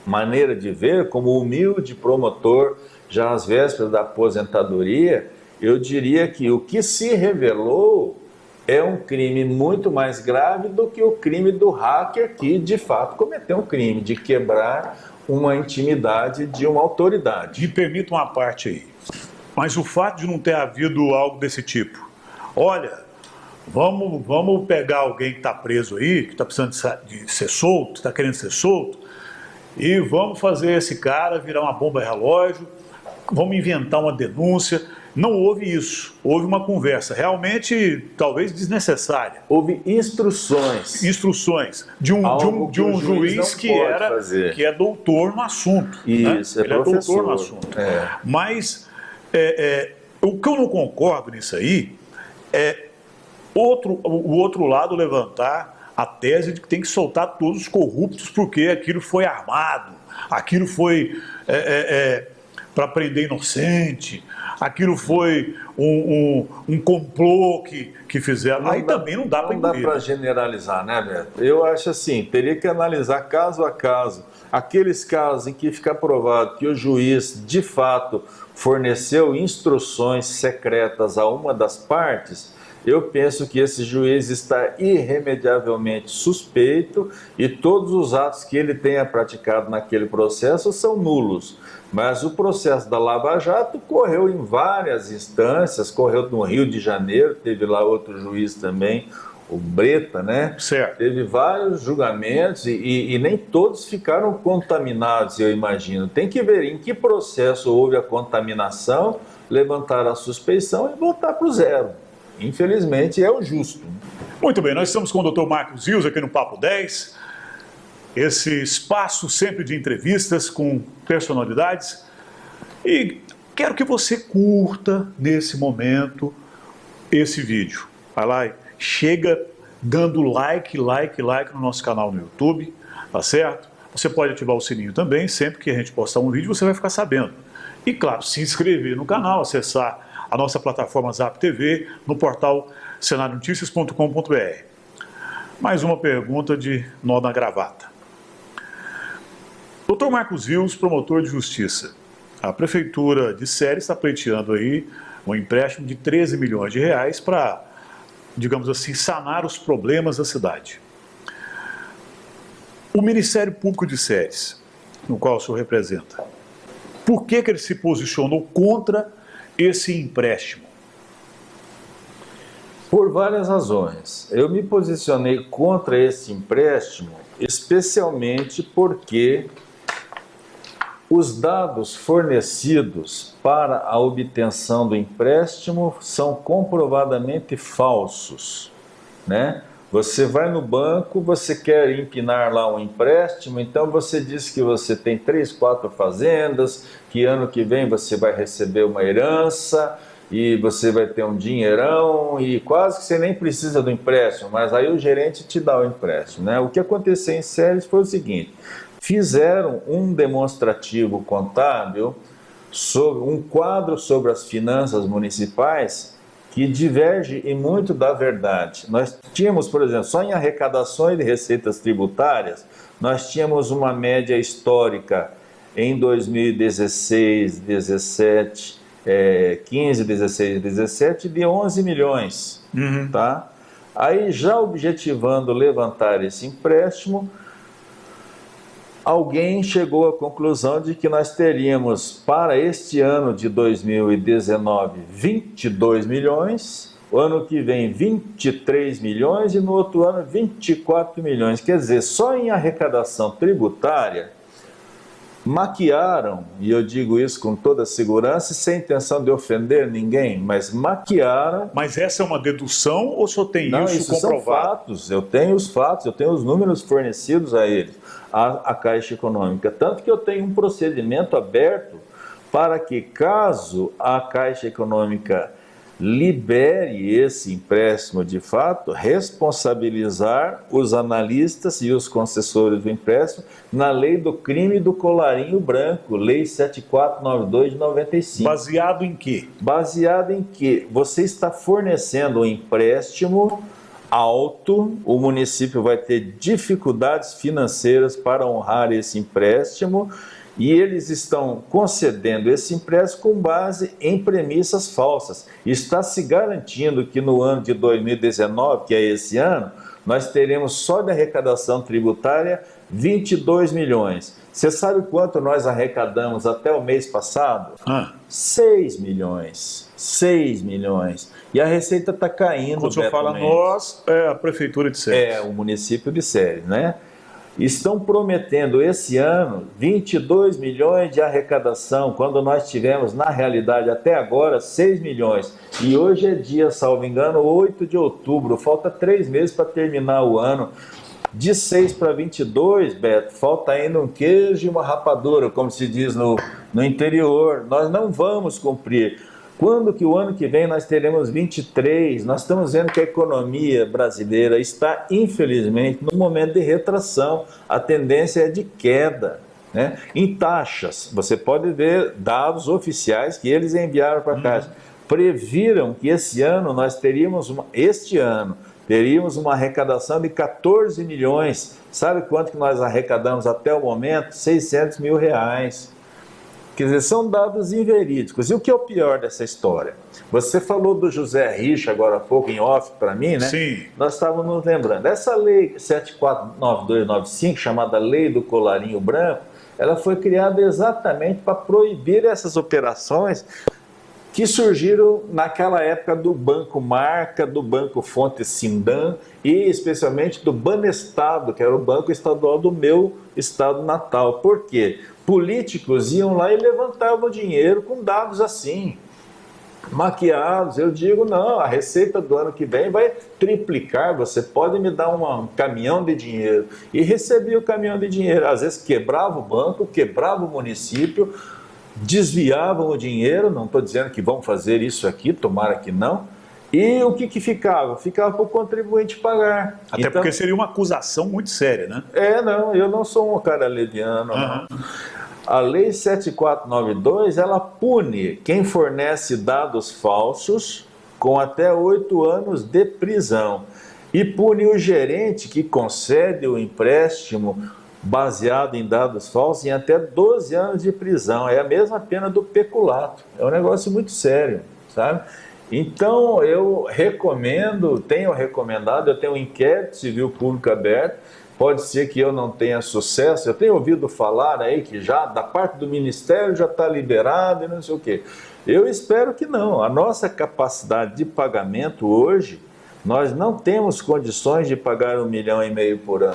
maneira de ver, como humilde promotor, já às vésperas da aposentadoria, eu diria que o que se revelou é um crime muito mais grave do que o crime do hacker que, de fato, cometeu um crime de quebrar uma intimidade de uma autoridade. Me permita uma parte aí. Mas o fato de não ter havido algo desse tipo, olha, vamos pegar alguém que está preso aí, que está precisando de ser solto, está querendo ser solto, e vamos fazer esse cara virar uma bomba relógio, vamos inventar uma denúncia. Não houve isso, houve uma conversa, realmente talvez desnecessária. Houve instruções. Instruções de um juiz que é doutor no assunto. Isso, né? Ele é doutor no assunto. É. Mas o que eu não concordo nisso aí é o outro lado levantar a tese de que tem que soltar todos os corruptos porque aquilo foi armado, aquilo foi para prender inocente, aquilo foi um complô que fizeram. Aí também não dá para engolir. Não dá para generalizar, né, Beto? Eu acho assim, teria que analisar caso a caso. Aqueles casos em que fica provado que o juiz, de fato, forneceu instruções secretas a uma das partes, eu penso que esse juiz está irremediavelmente suspeito e todos os atos que ele tenha praticado naquele processo são nulos. Mas o processo da Lava Jato correu em várias instâncias, correu no Rio de Janeiro, teve lá outro juiz também, o Breta, né? Certo. Teve vários julgamentos e nem todos ficaram contaminados, eu imagino. Tem que ver em que processo houve a contaminação, levantar a suspeição e voltar para o zero. Infelizmente, é o justo. Muito bem, nós estamos com o Dr. Marcos Rios aqui no Papo 10. Esse espaço sempre de entrevistas com personalidades. E quero que você curta nesse momento esse vídeo. Vai lá e chega dando like no nosso canal no YouTube, tá certo? Você pode ativar o sininho também, sempre que a gente postar um vídeo você vai ficar sabendo. E claro, se inscrever no canal, acessar a nossa plataforma Zap TV no portal cenarionoticias.com.br. Mais uma pergunta de nó na gravata. Dr. Marcos Rios, promotor de justiça. A Prefeitura de Ceres está pleiteando aí um empréstimo de 13 milhões de reais para, digamos assim, sanar os problemas da cidade. O Ministério Público de Ceres, no qual o senhor representa, por que ele se posicionou contra esse empréstimo? Por várias razões. Eu me posicionei contra esse empréstimo, especialmente porque os dados fornecidos para a obtenção do empréstimo são comprovadamente falsos, né? Você vai no banco, você quer empinar lá um empréstimo, então você diz que você tem 3, 4 fazendas, que ano que vem você vai receber uma herança e você vai ter um dinheirão e quase que você nem precisa do empréstimo, mas aí o gerente te dá o empréstimo, né? O que aconteceu em Ceres foi o seguinte: fizeram um demonstrativo contábil, sobre um quadro sobre as finanças municipais que diverge em muito da verdade. Nós tínhamos, por exemplo, só em arrecadações de receitas tributárias, nós tínhamos uma média histórica em 2016, 17, 15, 16, 17 de 11 milhões. Tá? Aí, já objetivando levantar esse empréstimo, alguém chegou à conclusão de que nós teríamos para este ano de 2019 22 milhões, o ano que vem 23 milhões e no outro ano 24 milhões. Quer dizer, só em arrecadação tributária maquiaram, e eu digo isso com toda segurança e sem intenção de ofender ninguém, mas maquiaram. Mas essa é uma dedução ou só tem Não, isso comprovado? São fatos, eu tenho os fatos, eu tenho os números fornecidos a eles, a Caixa Econômica, tanto que eu tenho um procedimento aberto para que, caso a Caixa Econômica libere esse empréstimo de fato, responsabilizar os analistas e os concessores do empréstimo na lei do crime do colarinho branco, lei 7492 de 95. Baseado em quê? Baseado em que você está fornecendo um empréstimo alto, o município vai ter dificuldades financeiras para honrar esse empréstimo, e eles estão concedendo esse empréstimo com base em premissas falsas. Está se garantindo que no ano de 2019, que é esse ano, nós teremos só de arrecadação tributária 22 milhões. Você sabe quanto nós arrecadamos até o mês passado? 6 milhões. 6 milhões. E a receita está caindo. Quando o senhor fala nós, é a Prefeitura de Séries. É, o município de Séries, né? Estão prometendo esse ano 22 milhões de arrecadação, quando nós tivemos, na realidade, até agora, 6 milhões. E hoje é dia, salvo engano, 8 de outubro, falta 3 meses para terminar o ano. De 6 para 22, Beto, falta ainda um queijo e uma rapadura, como se diz no interior. Nós não vamos cumprir. Quando que o ano que vem nós teremos 23? Nós estamos vendo que a economia brasileira está, infelizmente, no momento de retração. A tendência é de queda, né? Em taxas, você pode ver dados oficiais que eles enviaram para a Caixa. Previram que esse ano nós teríamos, teríamos uma arrecadação de 14 milhões. Sabe quanto que nós arrecadamos até o momento? 600 mil reais. Quer dizer, são dados inverídicos. E o que é o pior dessa história? Você falou do José Richa agora há pouco, em off para mim, né? Sim. Nós estávamos nos lembrando. Essa lei 749295, chamada Lei do Colarinho Branco, ela foi criada exatamente para proibir essas operações que surgiram naquela época do Banco Marca, do Banco Fonte Sindan e especialmente do Banestado, que era o banco estadual do meu estado natal. Por quê? Políticos iam lá e levantavam dinheiro com dados assim, maquiados. Eu digo, não, a receita do ano que vem vai triplicar, você pode me dar um caminhão de dinheiro. E recebia o caminhão de dinheiro, às vezes quebrava o banco, quebrava o município, desviavam o dinheiro, não estou dizendo que vão fazer isso aqui, tomara que não. E o que ficava? Ficava para o contribuinte pagar. Até então, porque seria uma acusação muito séria, né? Não, eu não sou um cara leviano, não. A Lei 7492, ela pune quem fornece dados falsos com até 8 anos de prisão. E pune o gerente que concede o empréstimo baseado em dados falsos em até 12 anos de prisão. É a mesma pena do peculato. É um negócio muito sério, sabe? Então, eu recomendo, tenho recomendado, eu tenho um inquérito civil público aberto. Pode ser que eu não tenha sucesso, eu tenho ouvido falar aí que já, da parte do Ministério, já está liberado e não sei o quê. Eu espero que não. A nossa capacidade de pagamento hoje, nós não temos condições de pagar 1,5 milhão por ano.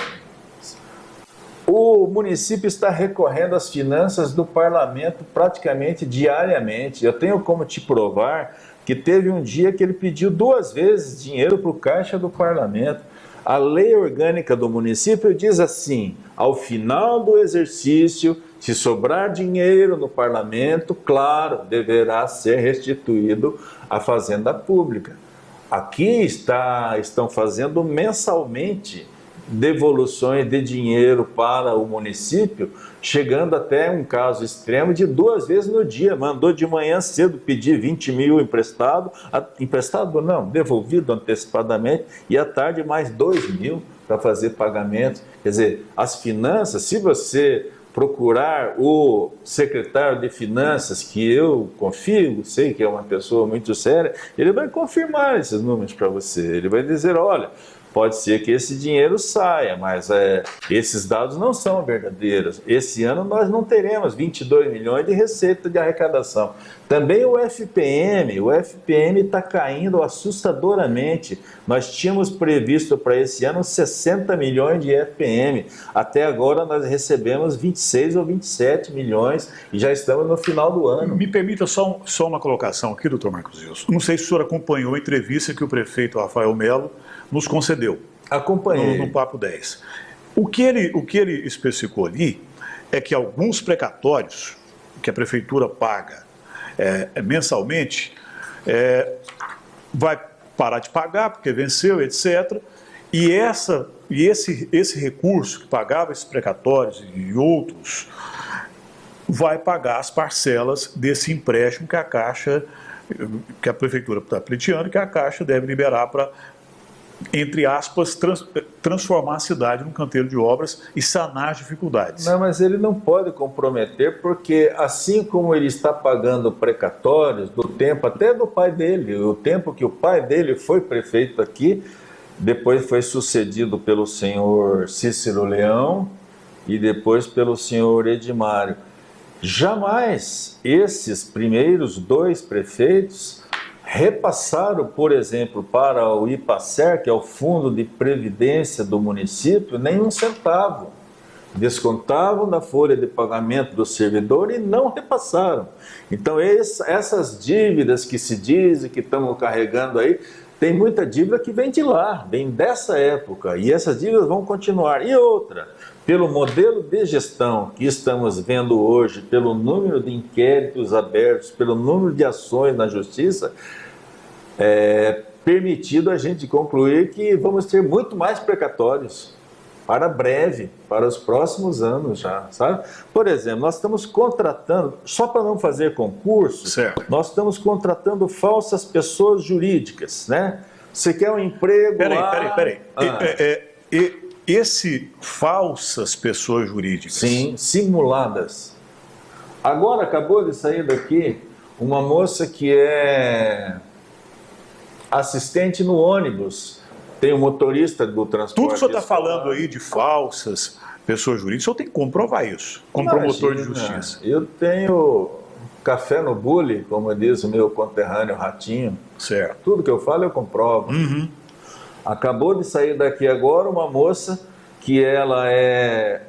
O município está recorrendo às finanças do parlamento praticamente diariamente. Eu tenho como te provar que teve um dia que ele pediu 2 vezes dinheiro para o caixa do parlamento. A lei orgânica do município diz assim: ao final do exercício, se sobrar dinheiro no parlamento, claro, deverá ser restituído à fazenda pública. Aqui estão fazendo mensalmente devoluções de dinheiro para o município, chegando até um caso extremo de 2 vezes no dia. Mandou de manhã cedo pedir 20 mil emprestado não, devolvido antecipadamente, e à tarde mais 2 mil para fazer pagamento. Quer dizer, as finanças, se você procurar o secretário de Finanças, que eu confio, sei que é uma pessoa muito séria, ele vai confirmar esses números para você. Ele vai dizer, olha, Pode ser que esse dinheiro saia, mas esses dados não são verdadeiros. Esse ano nós não teremos 22 milhões de receita de arrecadação. Também o FPM está caindo assustadoramente. Nós tínhamos previsto para esse ano 60 milhões de FPM. Até agora nós recebemos 26 ou 27 milhões e já estamos no final do ano. Me permita só uma colocação aqui, doutor Marcos Wilson. Não sei se o senhor acompanhou a entrevista que o prefeito Rafael Melo nos concedeu. Acompanhei. No Papo 10. O que ele especificou ali é que alguns precatórios que a prefeitura paga mensalmente vai parar de pagar porque venceu, etc. E esse recurso que pagava esses precatórios e outros vai pagar as parcelas desse empréstimo que a prefeitura está pleiteando, que a Caixa deve liberar para, entre aspas, transformar a cidade num canteiro de obras e sanar as dificuldades. Não, mas ele não pode comprometer, porque assim como ele está pagando precatórios do tempo até do pai dele, o tempo que o pai dele foi prefeito aqui, depois foi sucedido pelo senhor Cícero Leão e depois pelo senhor Edmário. Jamais esses primeiros dois prefeitos repassaram, por exemplo, para o IPACER, que é o Fundo de Previdência do município, nem um centavo. Descontavam da folha de pagamento do servidor e não repassaram. Então, essas dívidas que se dizem que estamos carregando aí, tem muita dívida que vem de lá, vem dessa época, e essas dívidas vão continuar. E outra, pelo modelo de gestão que estamos vendo hoje, pelo número de inquéritos abertos, pelo número de ações na justiça, é permitido a gente concluir que vamos ter muito mais precatórios para breve, para os próximos anos já, sabe? Por exemplo, nós estamos contratando, só para não fazer concurso, certo, nós estamos contratando falsas pessoas jurídicas, né? Você quer um emprego Peraí. Esse falsas pessoas jurídicas. Sim, simuladas. Agora acabou de sair daqui uma moça que é assistente no ônibus, tem um motorista do transporte. Tudo que o senhor está falando aí de falsas pessoas jurídicas, o senhor tem que comprovar isso, como promotor de justiça. Eu tenho café no bule, como diz o meu conterrâneo Ratinho. Certo. Tudo que eu falo eu comprovo. Uhum. Acabou de sair daqui agora uma moça que ela é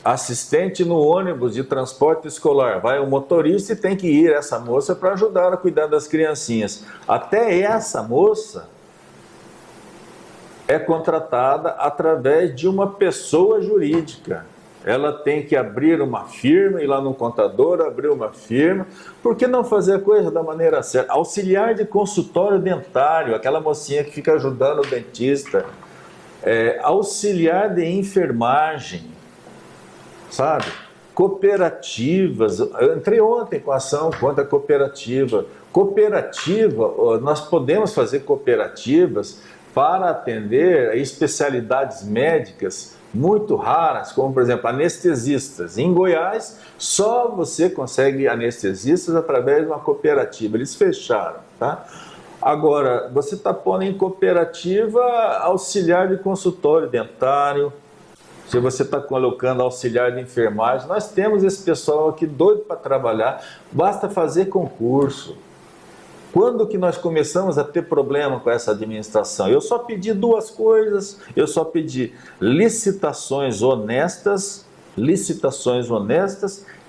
assistente no ônibus de transporte escolar. Vai o motorista e tem que ir essa moça para ajudar a cuidar das criancinhas. Até essa moça é contratada através de uma pessoa jurídica. Ela tem que abrir uma firma, ir lá no contador, abrir uma firma. Por que não fazer a coisa da maneira certa? Auxiliar de consultório dentário, aquela mocinha que fica ajudando o dentista. Auxiliar de enfermagem, sabe? Cooperativas. Eu entrei ontem com a ação contra a cooperativa. Cooperativa, nós podemos fazer cooperativas para atender especialidades médicas muito raras, como, por exemplo, anestesistas. Em Goiás, só você consegue anestesistas através de uma cooperativa. Eles fecharam, tá? Agora, você está pondo em cooperativa auxiliar de consultório dentário, se você está colocando auxiliar de enfermagem, nós temos esse pessoal aqui doido para trabalhar, basta fazer concurso. Quando que nós começamos a ter problema com essa administração? Eu só pedi duas coisas, eu só pedi licitações honestas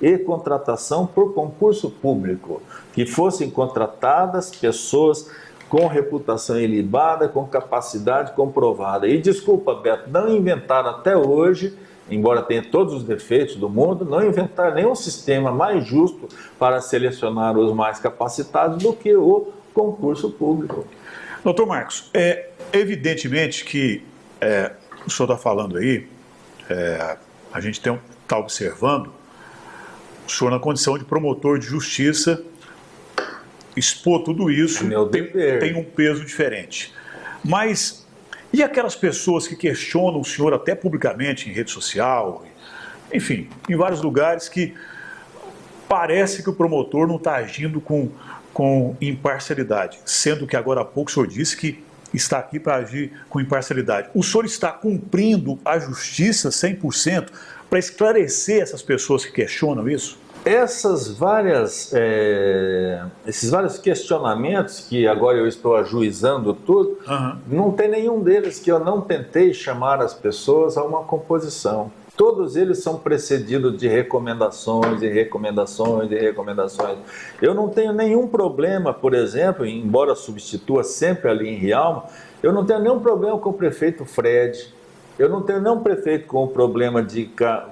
e contratação por concurso público, que fossem contratadas pessoas com reputação ilibada, com capacidade comprovada. E desculpa, Beto, não inventaram até hoje, embora tenha todos os defeitos do mundo, não inventaram nenhum sistema mais justo para selecionar os mais capacitados do que o concurso público. Doutor Marcos, evidentemente que o senhor está falando aí, a gente está observando o senhor na condição de promotor de justiça, expor tudo isso tem um peso diferente. Mas e aquelas pessoas que questionam o senhor até publicamente em rede social, enfim, em vários lugares, que parece que o promotor não está agindo com imparcialidade, sendo que agora há pouco o senhor disse que está aqui para agir com imparcialidade. O senhor está cumprindo a justiça 100% para esclarecer essas pessoas que questionam isso? Esses vários questionamentos que agora eu estou ajuizando tudo, não tem nenhum deles que eu não tentei chamar as pessoas a uma composição. Todos eles são precedidos de recomendações e recomendações e recomendações. Eu não tenho nenhum problema, por exemplo, embora substitua sempre ali em Rialma, eu não tenho nenhum problema com o prefeito Fred. Eu não tenho nenhum prefeito com o problema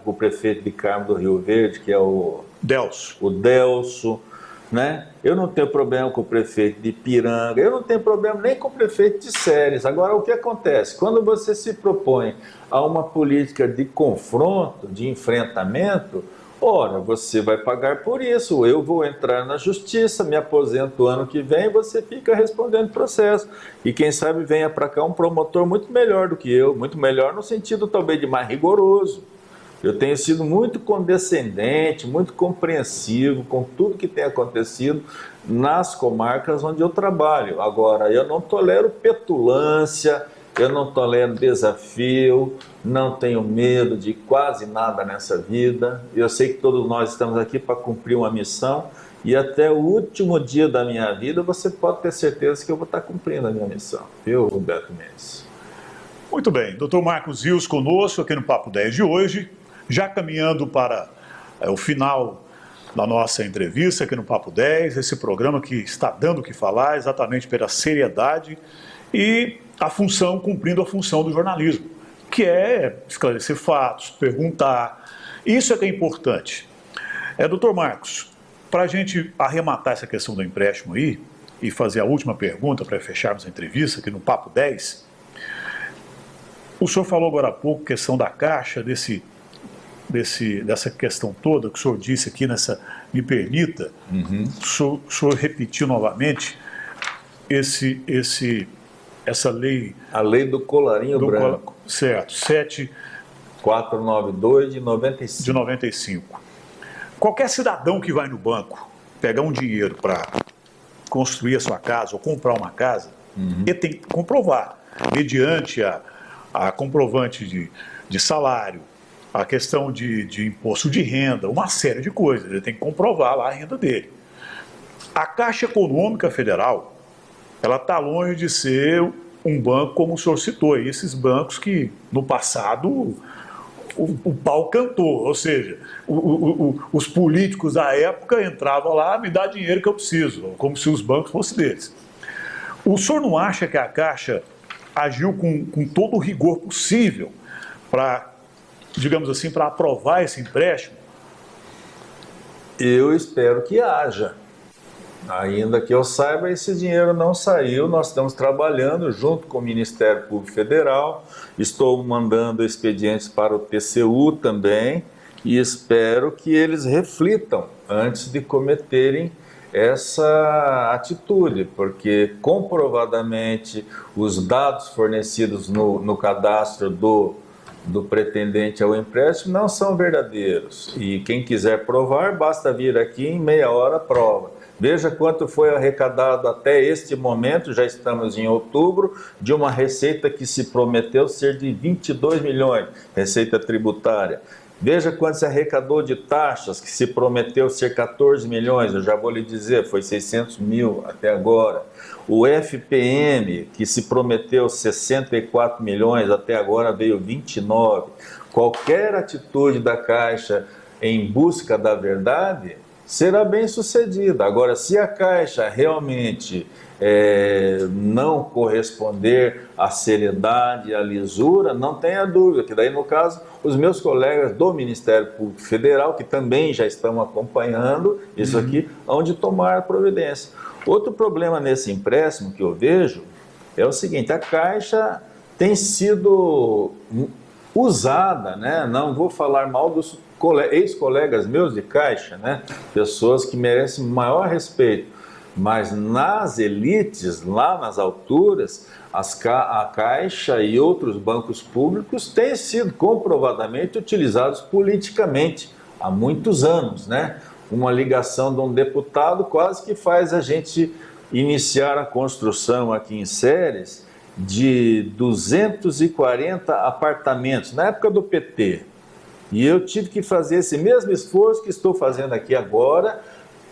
com o prefeito de Carmo do Rio Verde, que é o Delso, né? Eu não tenho problema com o prefeito de Ipiranga, eu não tenho problema nem com o prefeito de Ceres. Agora, o que acontece? Quando você se propõe a uma política de confronto, de enfrentamento, ora, você vai pagar por isso. Eu vou entrar na justiça, me aposento o ano que vem, você fica respondendo processo. E quem sabe venha para cá um promotor muito melhor do que eu, muito melhor no sentido talvez de mais rigoroso. Eu tenho sido muito condescendente, muito compreensivo com tudo que tem acontecido nas comarcas onde eu trabalho. Agora, eu não tolero petulância, eu não tolero desafio, não tenho medo de quase nada nessa vida. Eu sei que todos nós estamos aqui para cumprir uma missão e até o último dia da minha vida você pode ter certeza que eu vou estar cumprindo a minha missão. Viu, Beto Mendes? Muito bem, Dr. Marcos Rios conosco aqui no Papo 10 de hoje, já caminhando para o final da nossa entrevista aqui no Papo 10, esse programa que está dando o que falar exatamente pela seriedade e a função, cumprindo a função do jornalismo, que é esclarecer fatos, perguntar. Isso é que é importante. Doutor Marcos, para a gente arrematar essa questão do empréstimo aí e fazer a última pergunta para fecharmos a entrevista aqui no Papo 10, o senhor falou agora há pouco questão da Caixa, dessa questão toda que o senhor disse aqui me permita, o senhor repetiu novamente essa lei... A lei do colarinho branco. Certo, 7492 de 95. De 95. Qualquer cidadão que vai no banco pegar um dinheiro para construir a sua casa ou comprar uma casa, ele tem que comprovar, mediante a comprovante de salário, a questão de imposto de renda, uma série de coisas. Ele tem que comprovar lá a renda dele. A Caixa Econômica Federal, ela está longe de ser um banco como o senhor citou, esses bancos que no passado o pau cantou, ou seja, os políticos da época entravam lá, me dá dinheiro que eu preciso, como se os bancos fossem deles. O senhor não acha que a Caixa agiu com todo o rigor possível para, digamos assim, para aprovar esse empréstimo? Eu espero que haja. Ainda que eu saiba, esse dinheiro não saiu, nós estamos trabalhando junto com o Ministério Público Federal, estou mandando expedientes para o TCU também e espero que eles reflitam antes de cometerem essa atitude, porque comprovadamente os dados fornecidos no cadastro do pretendente ao empréstimo não são verdadeiros. E quem quiser provar, basta vir aqui em meia hora prova. Veja quanto foi arrecadado até este momento, já estamos em outubro, de uma receita que se prometeu ser de 22 milhões, receita tributária. Veja quanto se arrecadou de taxas, que se prometeu ser 14 milhões, eu já vou lhe dizer, foi 600 mil até agora. O FPM, que se prometeu 64 milhões, até agora veio 29. Qualquer atitude da Caixa em busca da verdade será bem sucedida. Agora, se a Caixa realmente não corresponder à seriedade, à lisura, não tenha dúvida, que daí, no caso, os meus colegas do Ministério Público Federal, que também já estão acompanhando isso aqui, hão de tomar providência. Outro problema nesse empréstimo que eu vejo é o seguinte: a Caixa tem sido usada, né? Não vou falar mal dos ex-colegas meus de Caixa, né? Pessoas que merecem maior respeito, mas nas elites, lá nas alturas, a Caixa e outros bancos públicos têm sido comprovadamente utilizados politicamente há muitos anos, né? Uma ligação de um deputado quase que faz a gente iniciar a construção aqui em Ceres de 240 apartamentos, na época do PT. E eu tive que fazer esse mesmo esforço que estou fazendo aqui agora,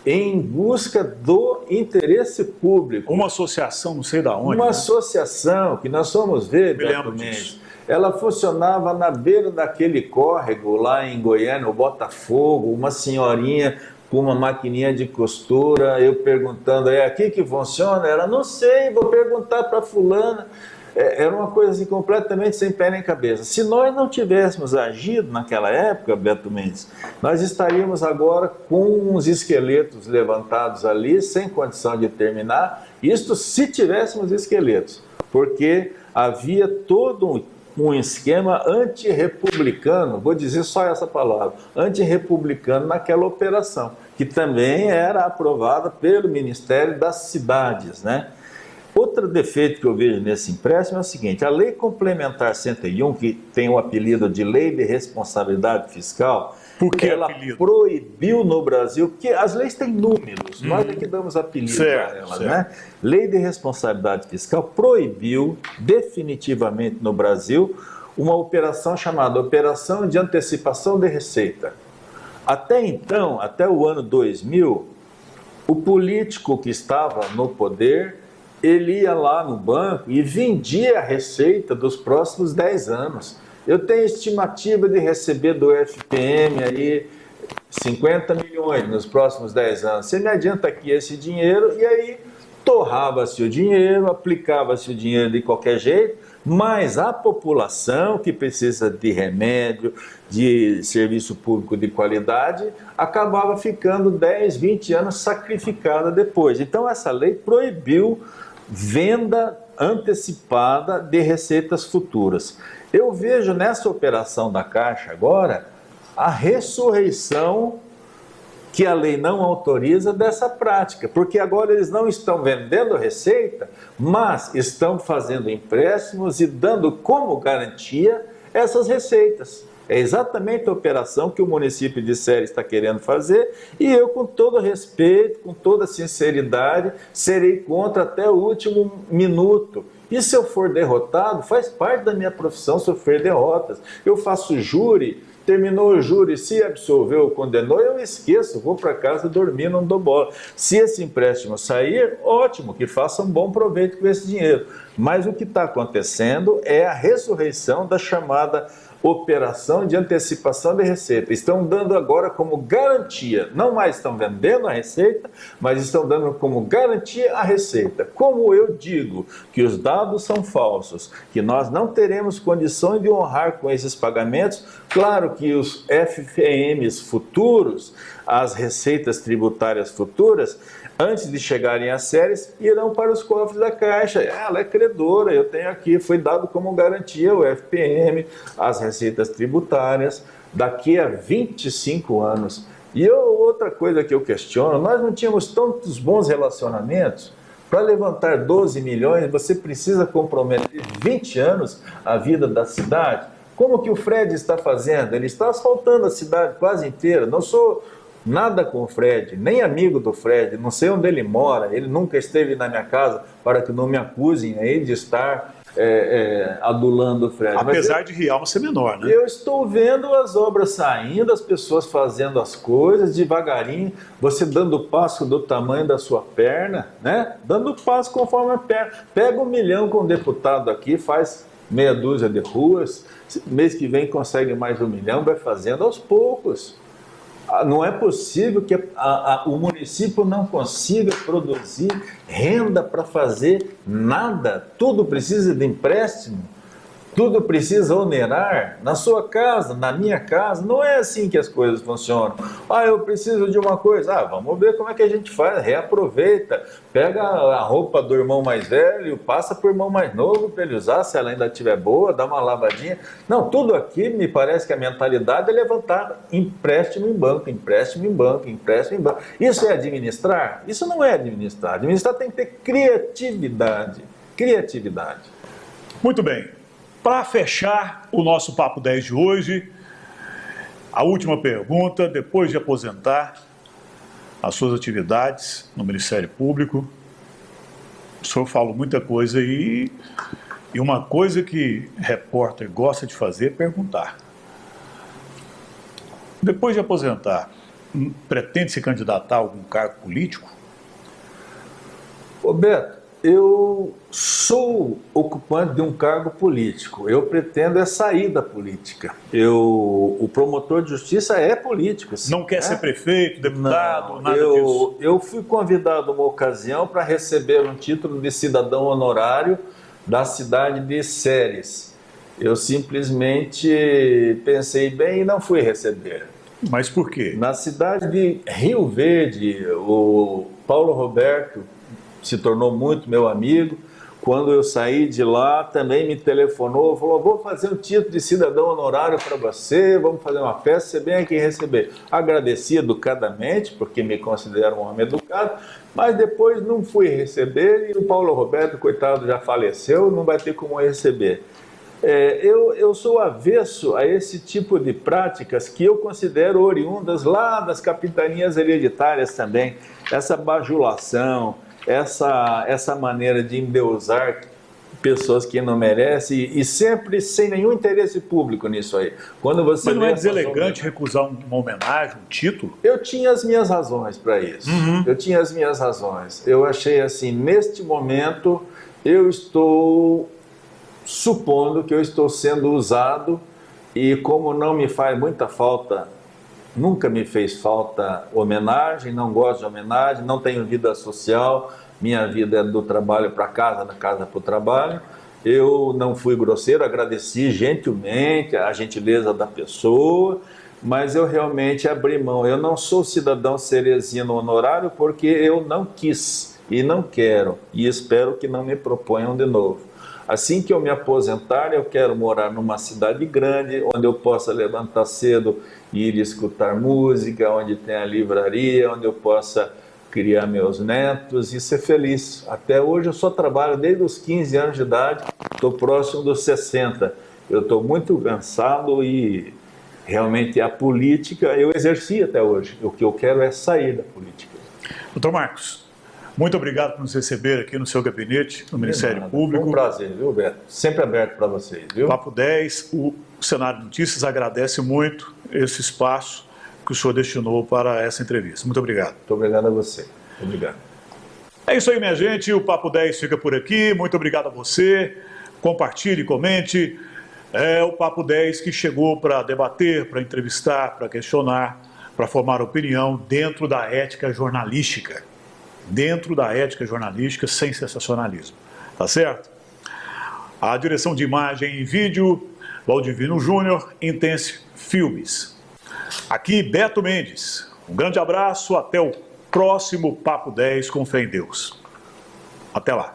em busca do interesse público. Uma associação, não sei da onde. Uma associação que nós fomos ver, Beto Mendes, ela funcionava na beira daquele córrego lá em Goiânia, o Botafogo, uma senhorinha com uma maquininha de costura, eu perguntando, é aqui que funciona? Ela, não sei, vou perguntar para fulana. Era uma coisa assim, completamente sem pé nem cabeça. Se nós não tivéssemos agido naquela época, Beto Mendes, nós estaríamos agora com uns esqueletos levantados ali, sem condição de terminar, isto se tivéssemos esqueletos, porque havia todo um esquema antirrepublicano, vou dizer só essa palavra, antirrepublicano naquela operação, que também era aprovada pelo Ministério das Cidades, né? Outro defeito que eu vejo nesse empréstimo é o seguinte, a Lei Complementar 101, que tem o apelido de Lei de Responsabilidade Fiscal, ela proibiu no Brasil, porque as leis têm números, nós é que damos apelido para elas, né? Lei de Responsabilidade Fiscal proibiu definitivamente no Brasil uma operação chamada Operação de Antecipação de Receita. Até então, até o ano 2000, o político que estava no poder, ele ia lá no banco e vendia a receita dos próximos 10 anos. Eu tenho estimativa de receber do FPM aí 50 milhões nos próximos 10 anos. Você me adianta aqui esse dinheiro e aí torrava-se o dinheiro, aplicava-se o dinheiro de qualquer jeito, mas a população que precisa de remédio, de serviço público de qualidade, acabava ficando 10, 20 anos sacrificada depois. Então essa lei proibiu venda antecipada de receitas futuras. Eu vejo nessa operação da Caixa agora a ressurreição que a lei não autoriza dessa prática, porque agora eles não estão vendendo receita, mas estão fazendo empréstimos e dando como garantia essas receitas. É exatamente a operação que o município de Séries está querendo fazer e eu, com todo respeito, com toda sinceridade, serei contra até o último minuto. E se eu for derrotado, faz parte da minha profissão sofrer derrotas. Eu faço júri, terminou o júri, se absolveu ou condenou, eu esqueço, vou para casa dormir, não dou bola. Se esse empréstimo sair, ótimo, que faça um bom proveito com esse dinheiro. Mas o que está acontecendo é a ressurreição da chamada operação de antecipação de receita. Estão dando agora como garantia, não mais estão vendendo a receita, mas estão dando como garantia a receita. Como eu digo que os dados são falsos, que nós não teremos condições de honrar com esses pagamentos, claro que os FPMs futuros, as receitas tributárias futuras, antes de chegarem às séries, irão para os cofres da Caixa. Ela é credora, eu tenho aqui, foi dado como garantia o FPM, as receitas tributárias, daqui a 25 anos. E outra coisa que eu questiono, nós não tínhamos tantos bons relacionamentos. Para levantar 12 milhões, você precisa comprometer 20 anos a vida da cidade. Como que o Fred está fazendo? Ele está asfaltando a cidade quase inteira. Não sou nada com o Fred, nem amigo do Fred, não sei onde ele mora, ele nunca esteve na minha casa para que não me acusem aí de estar adulando o Fred. Apesar de Rialma ser menor, né? Eu estou vendo as obras saindo, as pessoas fazendo as coisas devagarinho, você dando passo do tamanho da sua perna, né? Dando passo conforme a perna. Pega 1 milhão com o deputado aqui, faz meia dúzia de ruas, mês que vem consegue mais 1 milhão, vai fazendo aos poucos. Não é possível que o município não consiga produzir renda para fazer nada. Tudo precisa de empréstimo, tudo precisa onerar. Na sua casa, na minha casa, não é assim que as coisas funcionam. Eu preciso de uma coisa. Vamos ver como é que a gente faz. Reaproveita, pega a roupa do irmão mais velho, passa para o irmão mais novo para ele usar, se ela ainda estiver boa, dá uma lavadinha. Não, tudo aqui me parece que a mentalidade é levantar empréstimo em banco, empréstimo em banco, empréstimo em banco. Isso é administrar? Isso não é administrar. Administrar tem que ter criatividade. Criatividade. Muito bem. Para fechar o nosso Papo 10 de hoje, a última pergunta: depois de aposentar as suas atividades no Ministério Público, o senhor falou muita coisa e E uma coisa que repórter gosta de fazer é perguntar. Depois de aposentar, pretende se candidatar a algum cargo político? Ô Beto, eu sou ocupante de um cargo político. Eu pretendo sair da política. O promotor de justiça é político. Sim, não quer ser prefeito, deputado, não, nada disso? Eu fui convidado uma ocasião para receber um título de cidadão honorário da cidade de Ceres. Eu simplesmente pensei bem e não fui receber. Mas por quê? Na cidade de Rio Verde, o Paulo Roberto se tornou muito meu amigo. Quando eu saí de lá, também me telefonou, falou: vou fazer um título de cidadão honorário para você, vamos fazer uma festa, você vem aqui receber. Agradeci educadamente, porque me considero um homem educado, mas depois não fui receber e o Paulo Roberto, coitado, já faleceu, não vai ter como receber. Eu sou avesso a esse tipo de práticas que eu considero oriundas lá das capitanias hereditárias também, essa bajulação, essa maneira de endeusar pessoas que não merecem e sempre sem nenhum interesse público nisso aí. Quando você Mas não é deselegante recusar uma homenagem, um título? Eu tinha as minhas razões para isso. Eu tinha as minhas razões. Eu achei assim, neste momento, eu estou supondo que eu estou sendo usado e como não me faz muita falta, nunca me fez falta homenagem, não gosto de homenagem, não tenho vida social, minha vida é do trabalho para casa, da casa para o trabalho. Eu não fui grosseiro, agradeci gentilmente a gentileza da pessoa, mas eu realmente abri mão. Eu não sou cidadão ceresino honorário porque eu não quis e não quero e espero que não me proponham de novo. Assim que eu me aposentar, eu quero morar numa cidade grande, onde eu possa levantar cedo e ir escutar música, onde tenha livraria, onde eu possa criar meus netos e ser feliz. Até hoje eu só trabalho desde os 15 anos de idade, estou próximo dos 60. Eu estou muito cansado e realmente a política eu exerci até hoje. O que eu quero é sair da política. Doutor Marcos, muito obrigado por nos receber aqui no seu gabinete, no Ministério Público. Foi um prazer, viu, Beto? Sempre aberto para vocês, viu? Papo 10, o Cenário de Notícias agradece muito esse espaço que o senhor destinou para essa entrevista. Muito obrigado. Muito obrigado a você. Obrigado. É isso aí, minha gente. O Papo 10 fica por aqui. Muito obrigado a você. Compartilhe, comente. É o Papo 10 que chegou para debater, para entrevistar, para questionar, para formar opinião dentro da ética jornalística. Dentro da ética jornalística, sem sensacionalismo. Tá certo? A direção de imagem e vídeo, Valdivino Júnior, Intense Filmes. Aqui, Beto Mendes. Um grande abraço, até o próximo Papo 10 com fé em Deus. Até lá.